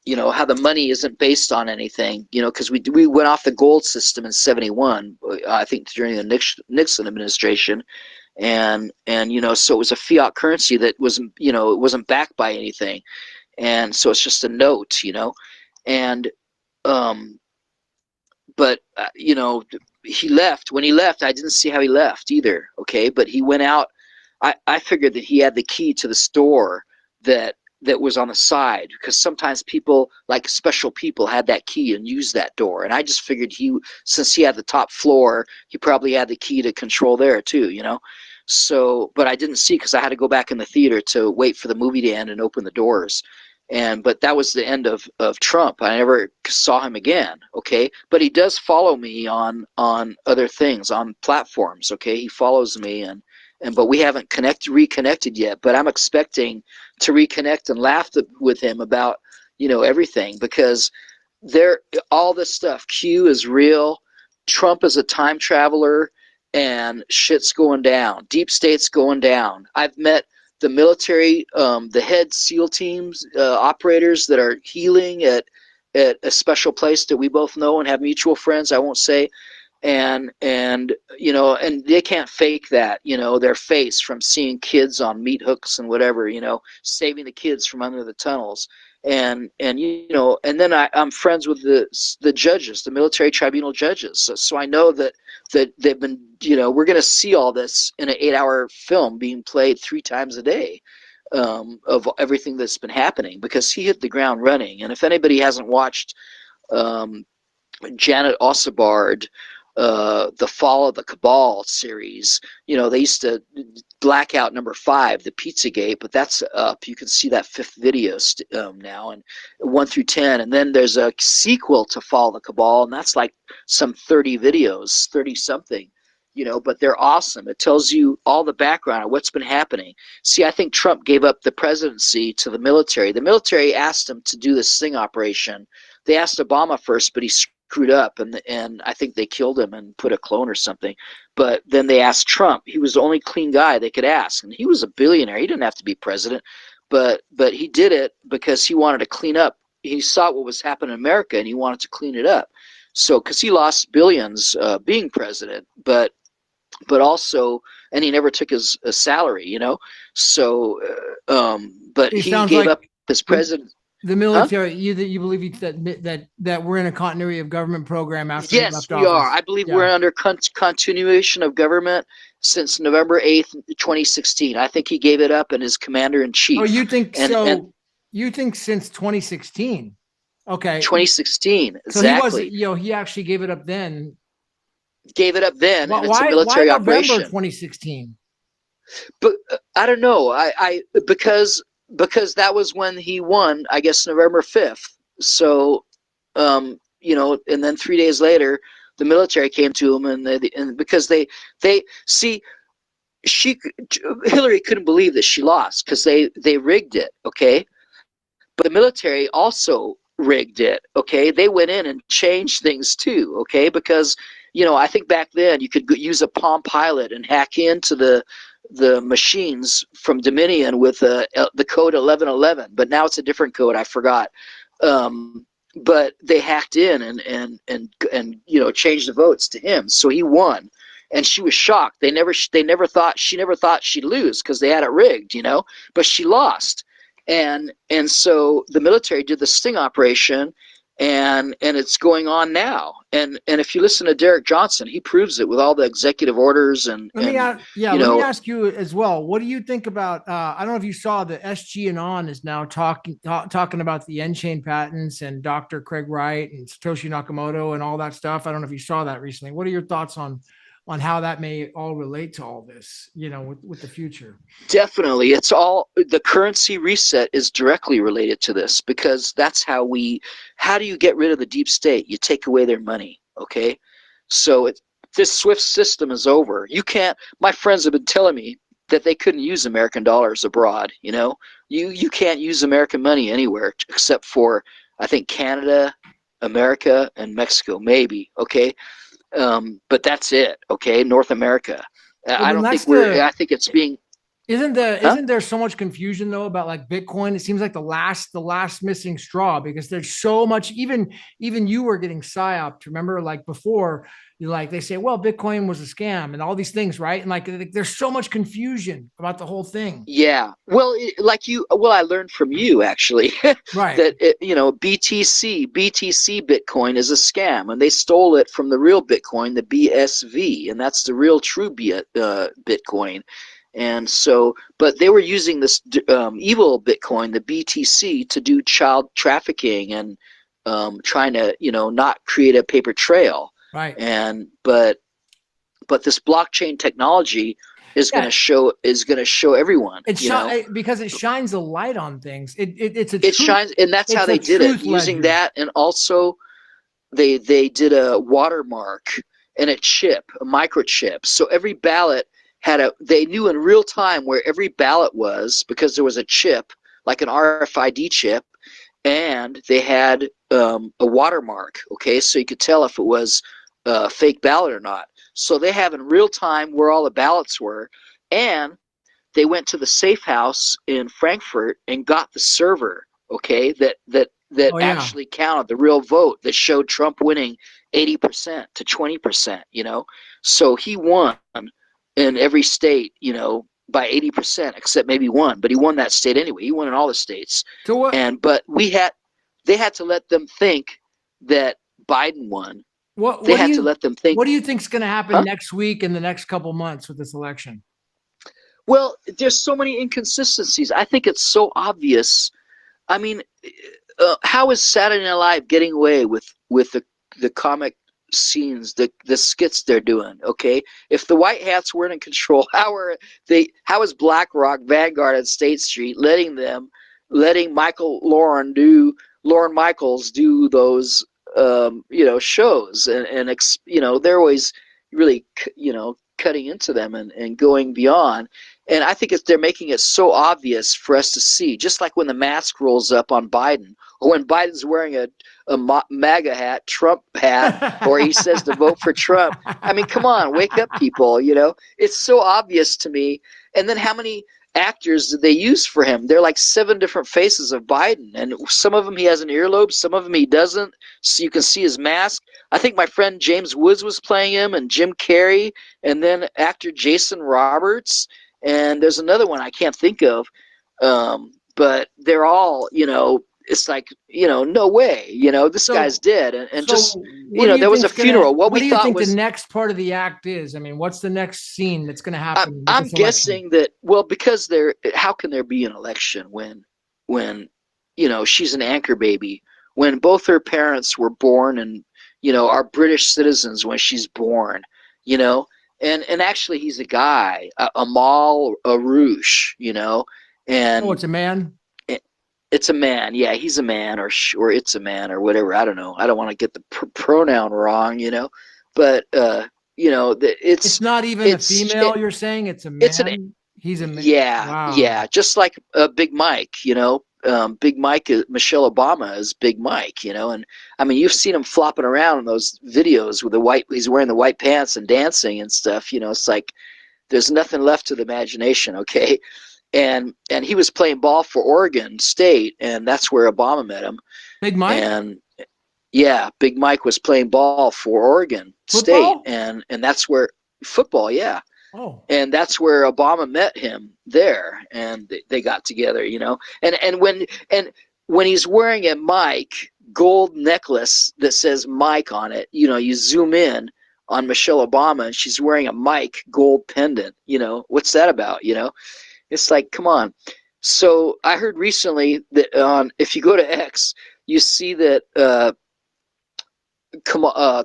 how the money isn't based on anything, because we went off the gold system in '71, I think during the Nixon administration, and so it was a fiat currency that wasn't, it wasn't backed by anything, and so it's just a note, and um, but he left. When he left, I didn't see how he left either. Okay, but he went out. I figured that he had the key to the store that was on the side, because sometimes people, like special people, had that key and used that door, and I just figured since he had the top floor, he probably had the key to control there too. So, but I didn't see, because I had to go back in the theater to wait for the movie to end and open the doors. But that was the end of Trump. I never saw him again. Okay, but he does follow me on other things, on platforms. Okay, he follows me, and but we haven't reconnected yet. But I'm expecting to reconnect and laugh with him about everything, because there, all this stuff. Q is real. Trump is a time traveler, and shit's going down. Deep state's going down. I've met the military, the head SEAL teams, operators that are healing at a special place that we both know and have mutual friends. I won't say, and they can't fake that, their face, from seeing kids on meat hooks and whatever, saving the kids from under the tunnels. And then I'm friends with the judges, the military tribunal judges, so I know that they've been, we're going to see all this in an 8-hour film being played 3 times a day, of everything that's been happening, because he hit the ground running. And if anybody hasn't watched um, Janet Osabard, the Fall of the Cabal series. They used to Blackout #5, the Pizzagate, but that's up. You can see that 5th video now, and 1 through 10. And then there's a sequel to Fall of the Cabal, and that's like some 30 videos, 30 something. But they're awesome. It tells you all the background of what's been happening. See, I think Trump gave up the presidency to the military. The military asked him to do this sting operation. They asked Obama first, but he screwed up, and I think they killed him and put a clone or something. But then they asked Trump. He was the only clean guy they could ask, and he was a billionaire. He didn't have to be president, but he did it because he wanted to clean up. He saw what was happening in America, and he wanted to clean it up. So, because he lost billions being president, but also, and he never took his salary, So, but It he sounds gave like up his president. the Huh? military. You believe that we're in a continuity of government program after he Yes, left we are. office. I believe we're Yeah. under continuation of government since November 8th, 2016. I think he gave it up and is commander in Oh, chief. you think And so? You think since 2016? Okay. 2016, So he was, exactly. he actually gave it up then. Gave it up then, Why? and it's a Why military November operation. 2016? But I don't know. I because that was when he won, I guess November 5th. So, and then 3 days later, the military came to him, and because they see, she Hillary couldn't believe that she lost, because they rigged it. Okay, but the military also rigged it. Okay, they went in and changed things too. Okay, because I think back then you could use a Palm Pilot and hack into the machines from Dominion with the code 1111, but now it's a different code. I forgot. But they hacked in and changed the votes to him, so he won, and she was shocked. They never thought she'd lose, because they had it rigged, but she lost. And so the military did the sting operation, and it's going on now. And if you listen to Derek Johnson, he proves it with all the executive orders Let me ask, yeah, you let me know ask you as well. What do you think about? I don't know if you saw the SG Anon is now talking about the N-chain patents and Dr. Craig Wright and Satoshi Nakamoto and all that stuff. I don't know if you saw that recently. What are your thoughts on on how that may all relate to all this, with the future. Definitely. It's all the currency reset is directly related to this because that's how do you get rid of the deep state? You take away their money. Okay. So this SWIFT system is over. You can't, my friends have been telling me that they couldn't use American dollars abroad. You can't use American money anywhere except for, I think, Canada, America, and Mexico, maybe. Okay. But that's it. Okay. North America. Well, I then don't think that's the I think it's being, huh? isn't there so much confusion though about like Bitcoin? It seems like the last missing straw because there's so much. Even you were getting psyoped. Remember, like before, they say, well, Bitcoin was a scam and all these things, right? And like there's so much confusion about the whole thing. Yeah. Well, I learned from you actually Right. that BTC Bitcoin is a scam, and they stole it from the real Bitcoin, the BSV, and that's the real true Bitcoin. And so, but they were using this evil Bitcoin, the BTC, to do child trafficking and trying to, not create a paper trail. Right. And but this blockchain technology Yeah. is going to show everyone, Because it shines a light on things. It's a it truth. shines, and that's how It's a they did it, truth using ledger. that. And also they did a watermark and a chip, a microchip, so every ballot they knew in real time where every ballot was because there was a chip, like an RFID chip, and they had a watermark. Okay, so you could tell if it was a fake ballot or not. So they have in real time where all the ballots were, and they went to the safe house in Frankfurt and got the server. Okay, that Oh yeah. actually counted the real vote that showed Trump winning 80% to 20%. So he won in every state. By 80%, except maybe one, but he won that state anyway. He won in all the states, So what but they had to let them think that Biden won. what They what do had to you let them think, what do you think is going to happen huh? next week and the next couple months with this election? Well, there's so many inconsistencies. I think it's so obvious. I mean, how is Saturday Night Live getting away with the comic scenes, the skits they're doing? Okay, if the white hats weren't in control, how is BlackRock, Vanguard, and State Street letting Lauren Michaels do those shows, and they're always really cutting into them and going beyond. And I think they're making it so obvious for us to see, just like when the mask rolls up on Biden, or when Biden's wearing a MAGA hat, Trump hat, or he says to vote for Trump. I mean, come on, wake up, people. It's so obvious to me. And then how many actors did they use for him? They're like 7 different faces of Biden, and some of them he has an earlobe, some of them he doesn't. So you can see his mask. I think my friend James Woods was playing him, and Jim Carrey, and then actor Jason Roberts. And there's another one I can't think of, but they're all, it's like, no way, this guy's So dead, and just, so what do you there was a think's gonna funeral. What what we do you thought think the was, next part of the act is? I mean, what's the next scene that's going to happen with I'm this election? guessing that, well, because how can there be an election when she's an anchor baby, when both her parents were born and are British citizens when she's born, you know, and actually he's a guy, Amal Arouche, Oh, and it's a man. it's a man. Yeah, he's a man, or it's a man, or whatever. I don't know. I don't want to get the pronoun wrong, but It's not even a it's female. You're saying it's a it's an man. He's a man. yeah, Wow. yeah, just like Big Mike, Big Mike, Michelle Obama is Big Mike, and I mean, you've seen him flopping around in those videos with he's wearing the white pants and dancing and stuff. It's like there's nothing left to the imagination, okay? And he was playing ball for Oregon State, and that's where Obama met him. Big Mike, And yeah, Big Mike was playing ball for Oregon State, football. and that's where football, yeah, Oh, and that's where Obama met him there, and they got together, and when he's wearing a Mike gold necklace that says Mike on it, you zoom in on Michelle Obama, and she's wearing a Mike gold pendant. What's that about? It's like, come on. So I heard recently that if you go to X, you see that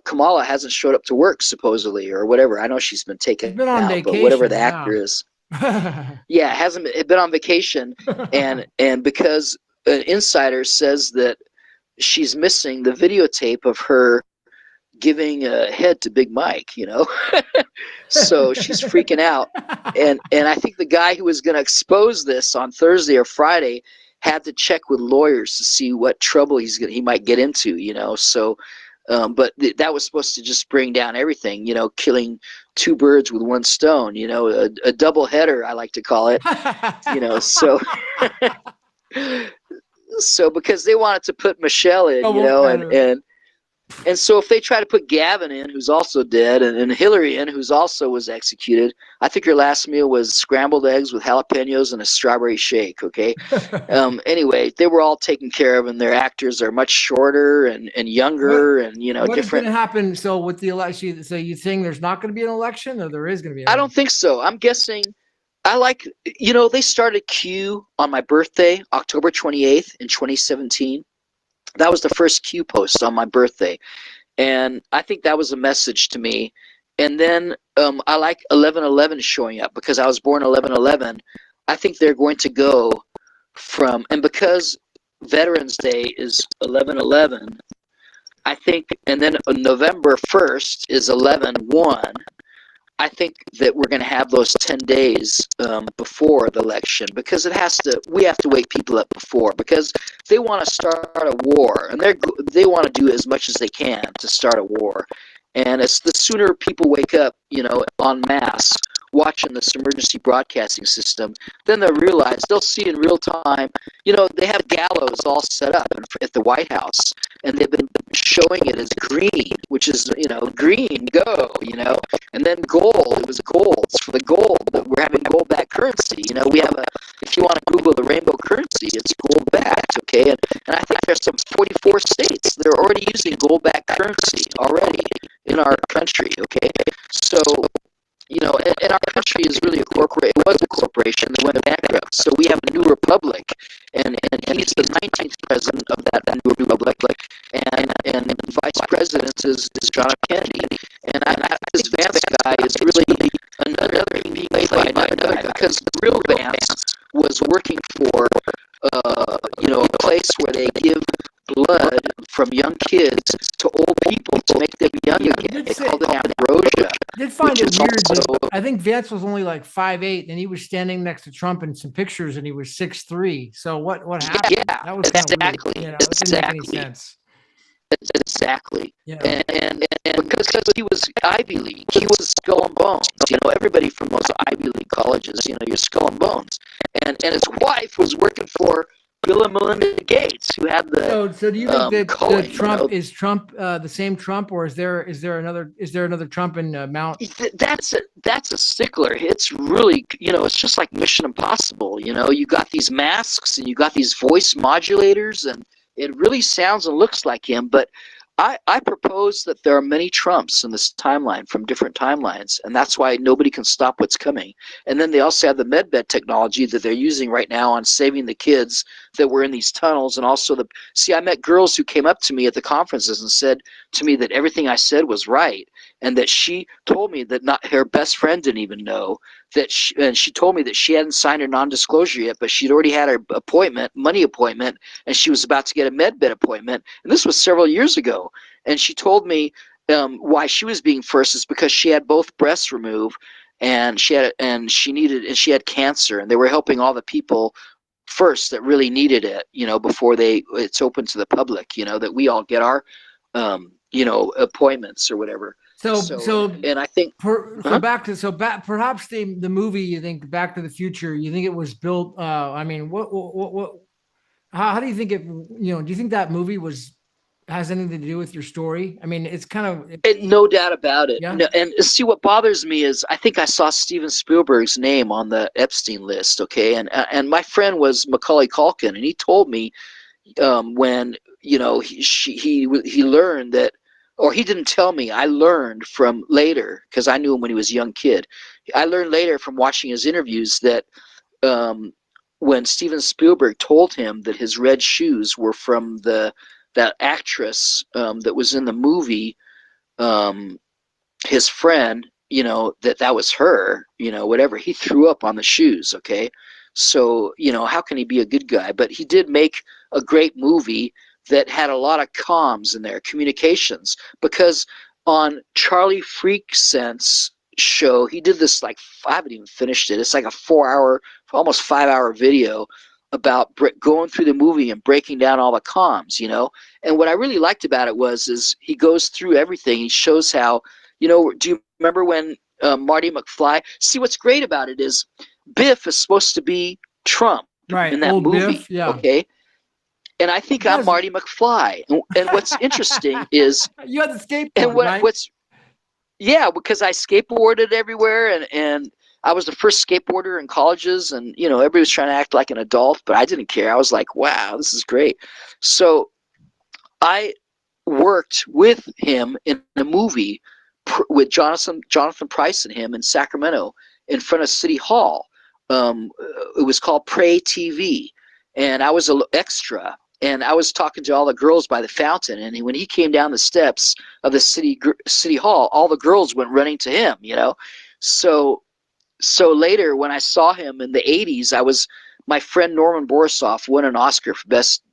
Kamala hasn't showed up to work supposedly or whatever. I know she's been She's taken been on out, but whatever the vacation. actor Yeah. is, yeah, hasn't been on vacation, and because an insider says that she's missing the videotape of her giving a head to Big Mike, so she's freaking out, and I think the guy who was going to expose this on Thursday or Friday had to check with lawyers to see what trouble he might get into, So, but that was supposed to just bring down everything, killing two birds with one stone, a double header, I like to call it, So. So because they wanted to put Michelle in, and so if they try to put Gavin in, who's also dead, and Hillary in, who's also was executed, I think her last meal was scrambled eggs with jalapenos and a strawberry shake. Okay. Anyway, they were all taken care of, and their actors are much shorter and younger, and what different. Is going to happen? So with the election, so you think there's not going to be an election, or there is going to be? I don't think so. I'm guessing. They started Q on my birthday, October 28th in 2017. That was the first Q post on my birthday, and I think that was a message to me. And then I like 11/11 showing up because I was born 11/11. I think they're going to go from, and because Veterans Day is 11/11, I think, and then November 1st is 11/1. I think that we're going to have those 10 days before the election because we have to wake people up before because they want to start a war and they want to do as much as they can to start a war. And it's the sooner people wake up, en masse, watching this emergency broadcasting system, then they'll see in real time, they have gallows all set up at the White House, and they've been showing it as green, which is, green, go, and then gold, it was gold. For the gold, we're having gold back currency. We have if you want to Google the rainbow currency, it's gold backed, okay? And I think there's some 44 states that are already using gold backed currency already in our country, okay? So, and our country is really it was a corporation that went bankrupt. So we have a new republic, and he's the 19th president of that new republic, and vice president is John F. Kennedy. And this Vance guy is really another being played by another guy, because the real Vance was working for, a place where they give blood from young kids to old people to make them young again. They called it ambrosia. I did find it weird. I think Vance was only like 5'8", and he was standing next to Trump in some pictures, and he was 6'3". So what happened? Yeah, that was exactly. That didn't make any sense. Exactly. Yeah. And because he was Ivy League, he was Skull and Bones. Everybody from those Ivy League colleges, you're Skull and Bones. And his wife was working for Bill and Melinda Gates, who had the. So do you think that Trump is Trump the same Trump, or is there another Trump in Mount? That's a stickler. It's really it's just like Mission Impossible. You got these masks and you got these voice modulators, and it really sounds and looks like him. But I propose that there are many Trumps in this timeline from different timelines, and that's why nobody can stop what's coming. And then they also have the medbed technology that they're using right now on saving the kids that were in these tunnels, and also I met girls who came up to me at the conferences and said to me that everything I said was right, and that she told me that not her best friend didn't even know that, and she told me that she hadn't signed her non-disclosure yet, but she'd already had her money appointment, and she was about to get a medbed appointment, and this was several years ago. And she told me why she was being first is because she had both breasts removed, and she had cancer, and they were helping all the people first that really needed it, before it's open to the public, that we all get our appointments or whatever. So and I think perhaps the movie, you think Back to the Future, you think it was built I mean, how do you think it, do you think that movie has anything to do with your story? I mean, it's kind of no doubt about it. Yeah. No, and see, what bothers me is I think I saw Steven Spielberg's name on the Epstein list. Okay, and my friend was Macaulay Culkin, and he told me when he learned that, or he didn't tell me. I learned from later, because I knew him when he was a young kid. I learned later from watching his interviews that when Steven Spielberg told him that his red shoes were from the that actress that was in the movie, his friend, that was her, whatever. He threw up on the shoes, okay? So, how can he be a good guy? But he did make a great movie that had a lot of comms in there, communications, because on Charlie Freaksense show, he did this, like, I haven't even finished it. It's like a 4-hour, almost 5-hour video about going through the movie and breaking down all the comms, And what I really liked about it is he goes through everything. He shows how, do you remember when Marty McFly? See, what's great about it is Biff is supposed to be Trump in that old movie, Biff, yeah. okay? And I think I'm Marty McFly. And what's interesting is you had the skateboard, and right? Yeah, because I skateboarded everywhere, and I was the first skateboarder in colleges, and everybody was trying to act like an adult, but I didn't care. I was like, wow, this is great. So I worked with him in a movie with Jonathan Pryce and him in Sacramento in front of City Hall. It was called Pray TV, and I was an extra. And I was talking to all the girls by the fountain, and when he came down the steps of the city hall, all the girls went running to him. So later when I saw him in the '80s, my friend Norman Borisoff won an Oscar for best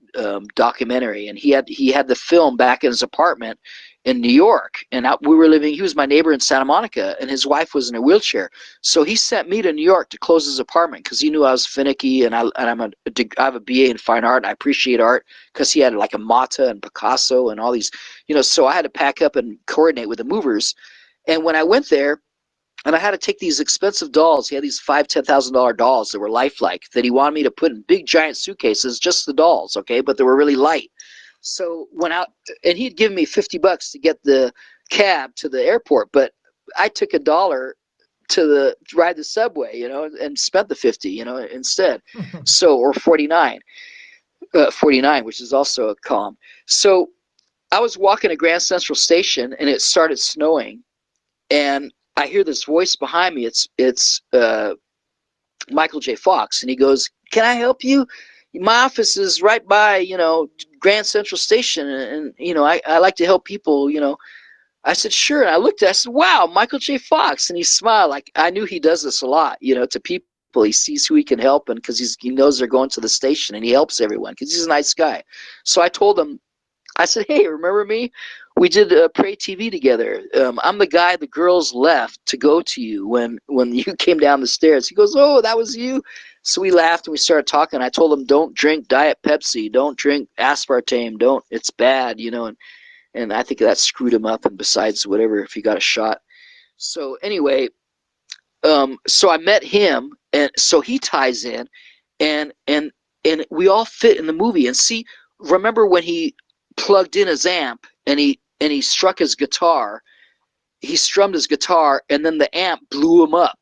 documentary, and he had the film back in his apartment in New York, and he was my neighbor in Santa Monica, and his wife was in a wheelchair. So he sent me to New York to close his apartment because he knew I was finicky, and I have a BA in fine art, and I appreciate art, because he had like a Mata and Picasso and all these, so I had to pack up and coordinate with the movers. And when I went there, and I had to take these expensive dolls. He had these $5,000-$10,000 dolls that were lifelike that he wanted me to put in big giant suitcases, just the dolls, okay, but they were really light. So went out, and he'd give me $50 to get the cab to the airport, but I took $1 to ride the subway, and spent the 50, instead. So, or 49, which is also a calm. So I was walking to Grand Central Station, and it started snowing, and I hear this voice behind me. It's Michael J. Fox, and he goes, "Can I help you? My office is right by, Grand Central Station, and I like to help people, I said, "Sure." And I looked at it, I said, "Wow, Michael J. Fox." And he smiled. Like, I knew he does this a lot, to people. He sees who he can help, and because he knows they're going to the station, and he helps everyone because he's a nice guy. So I told him, I said, "Hey, remember me? We did Pray TV together. I'm the guy the girls left to go to you when you came down the stairs." He goes, "Oh, that was you?" So we laughed, and we started talking. I told him, "Don't drink Diet Pepsi. Don't drink aspartame. It's bad, and I think that screwed him up, and besides, whatever, if he got a shot. So anyway, so I met him, and so he ties in, and we all fit in the movie. And see, remember when he plugged in his amp and he struck his guitar, he strummed his guitar, and then the amp blew him up.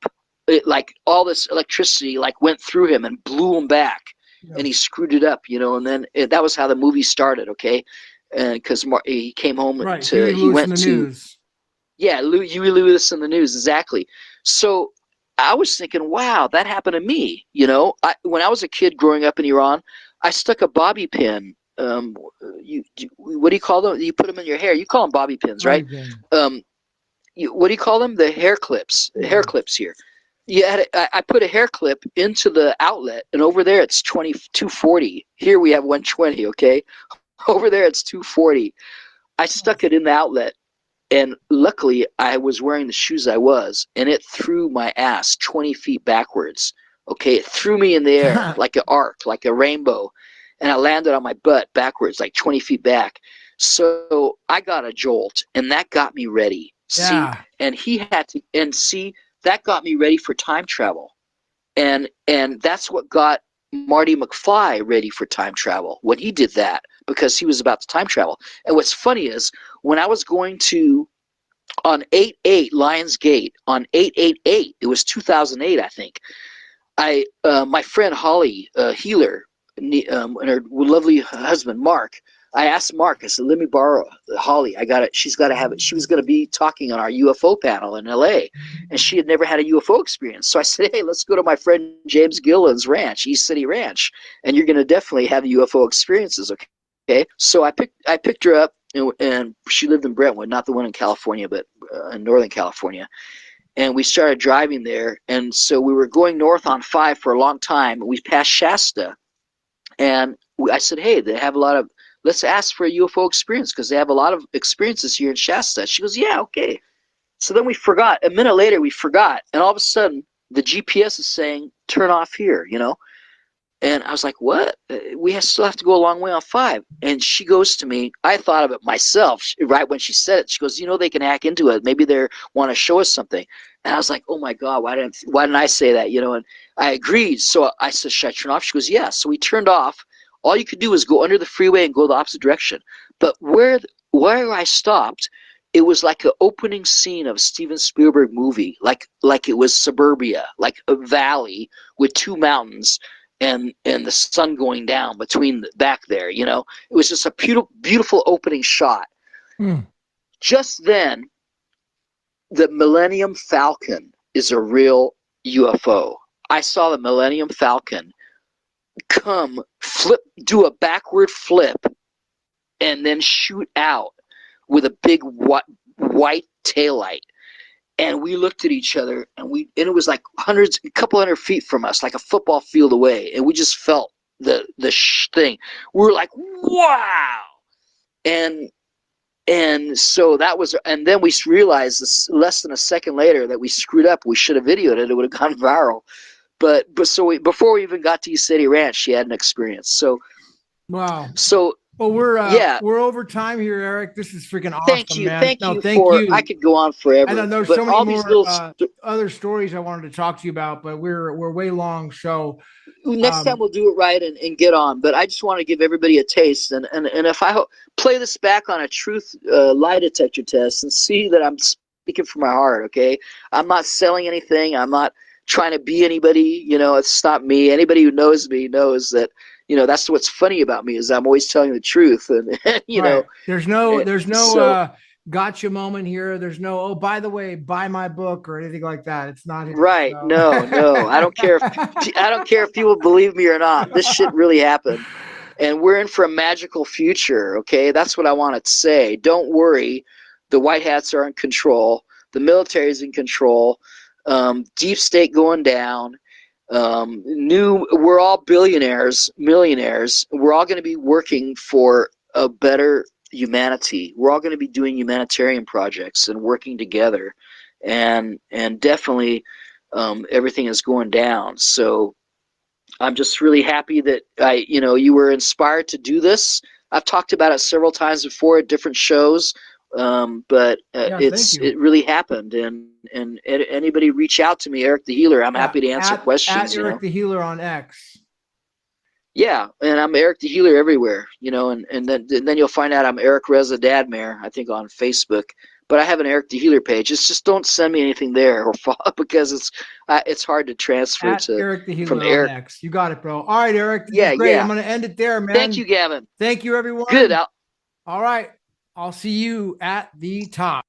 It, like, all this electricity went through him and blew him back. Yeah. And he screwed it up, and then that was how the movie started, okay? Because he came home, right. he went to news. Yeah, Huey Lewis and the News, exactly. So I was thinking, wow, that happened to me. When I was a kid growing up in Iran, I stuck a bobby pin. What do you call them? You put them in your hair. You call them bobby pins, right? What do you call them? The hair clips. Yeah. Hair clips here. Yeah, I put a hair clip into the outlet, and over there it's 240. Here we have 120. Okay, over there it's 240. I stuck it in the outlet, and luckily I was wearing the shoes I was, and it threw my ass 20 feet backwards. Okay, it threw me in the air like an arc, like a rainbow. And I landed on my butt backwards, like 20 feet back. So I got a jolt, and that got me ready. Yeah. See, and he had to, and see, that got me ready for time travel. And that's what got Marty McFly ready for time travel when he did that, because he was about to time travel. And what's funny is, when I was going to, on 8/8 Lionsgate, on 8/8/8, it was 2008, I think, my friend Holly Healer, and her lovely husband Mark, I asked Mark, I said, "Let me borrow Holly. I got it. She's got to have it." She was going to be talking on our UFO panel in LA, and she had never had a UFO experience. So I said, "Hey, let's go to my friend James Gillen's ranch, East City Ranch, and you're going to definitely have UFO experiences." Okay. Okay, so I picked her up, and she lived in Brentwood, not the one in California, but in Northern California. And we started driving there, and so we were going north on 5 for a long time. We passed Shasta, and I said, "Hey, they have a lot of. Let's ask for a UFO experience because they have a lot of experiences here in Shasta." She goes, "Yeah, okay." So then we forgot. A minute later, we forgot, and all of a sudden, the GPS is saying, "Turn off here," you know. And I was like, "What? Still have to go a long way on 5." And she goes to me. I thought of it myself right when she said it. She goes, "They can hack into it. Maybe they want to show us something." And I was like, "Oh my God, why didn't I say that?" And I agreed. So I said, "Should I turn off?" She goes, "Yeah." So we turned off. All you could do was go under the freeway and go the opposite direction. But where I stopped, it was like an opening scene of a Steven Spielberg movie, like it was suburbia, like a valley with 2 mountains and the sun going down between back there. It was just a beautiful opening shot. Hmm. Just then, the Millennium Falcon is a real UFO. I saw the Millennium Falcon do a backward flip, and then shoot out with a big white taillight. And we looked at each other, and it was like a couple hundred feet from us, like a football field away, and we just felt the thing. We were like, "Wow!" And so that was, and then we realized less than a second later that we screwed up. We should have videoed it; it would have gone viral. But before we even got to East City Ranch, she had an experience. Wow. So Well, yeah. we're over time here, Eric. This is freaking Thank awesome, you, man. thank No, you thank for. I you. could go on And forever, then there's but so many all these more little. other stories I wanted to talk to you about, but we're way long. So Next time we'll do it right and get on. But I just want to give everybody a taste, and if I play this back on a truth lie detector test and see that I'm speaking from my heart, okay? I'm not selling anything. I'm not trying to be anybody. It's not me. Anybody who knows me knows that. That's what's funny about me is I'm always telling the truth, and right. There's no so. gotcha moment here. There's no, oh, by the way, buy my book or anything like that. It's not here. Right. So. No, no. I don't care if people believe me or not. This shit really happened. And we're in for a magical future, okay? That's what I wanted to say. Don't worry. The white hats are in control. The military is in control. Deep state going down. We're all billionaires, millionaires. We're all going to be working for a better humanity. We're all going to be doing humanitarian projects and working together, and definitely everything is going down. So I'm just really happy that you were inspired to do this. I've talked about it several times before at different shows, but Yeah, thank you. it really happened. And anybody reach out to me, Eric the Healer. I'm Yeah, happy to answer at questions. Eric the Healer on X. Yeah, and I'm Eric the Healer everywhere. And then you'll find out I'm Eric Reza Dadmare, I think, on Facebook. But I have an Eric the Healer page. It's just don't send me anything there or follow because it's hard to transfer At to Eric the from Healer on Eric. X. You got it, bro. All right, Eric. This is Yeah, great. I'm yeah. going to end it there, Thank man. you, Gavin. Thank you, Good. everyone. All right. I'll see you at the top.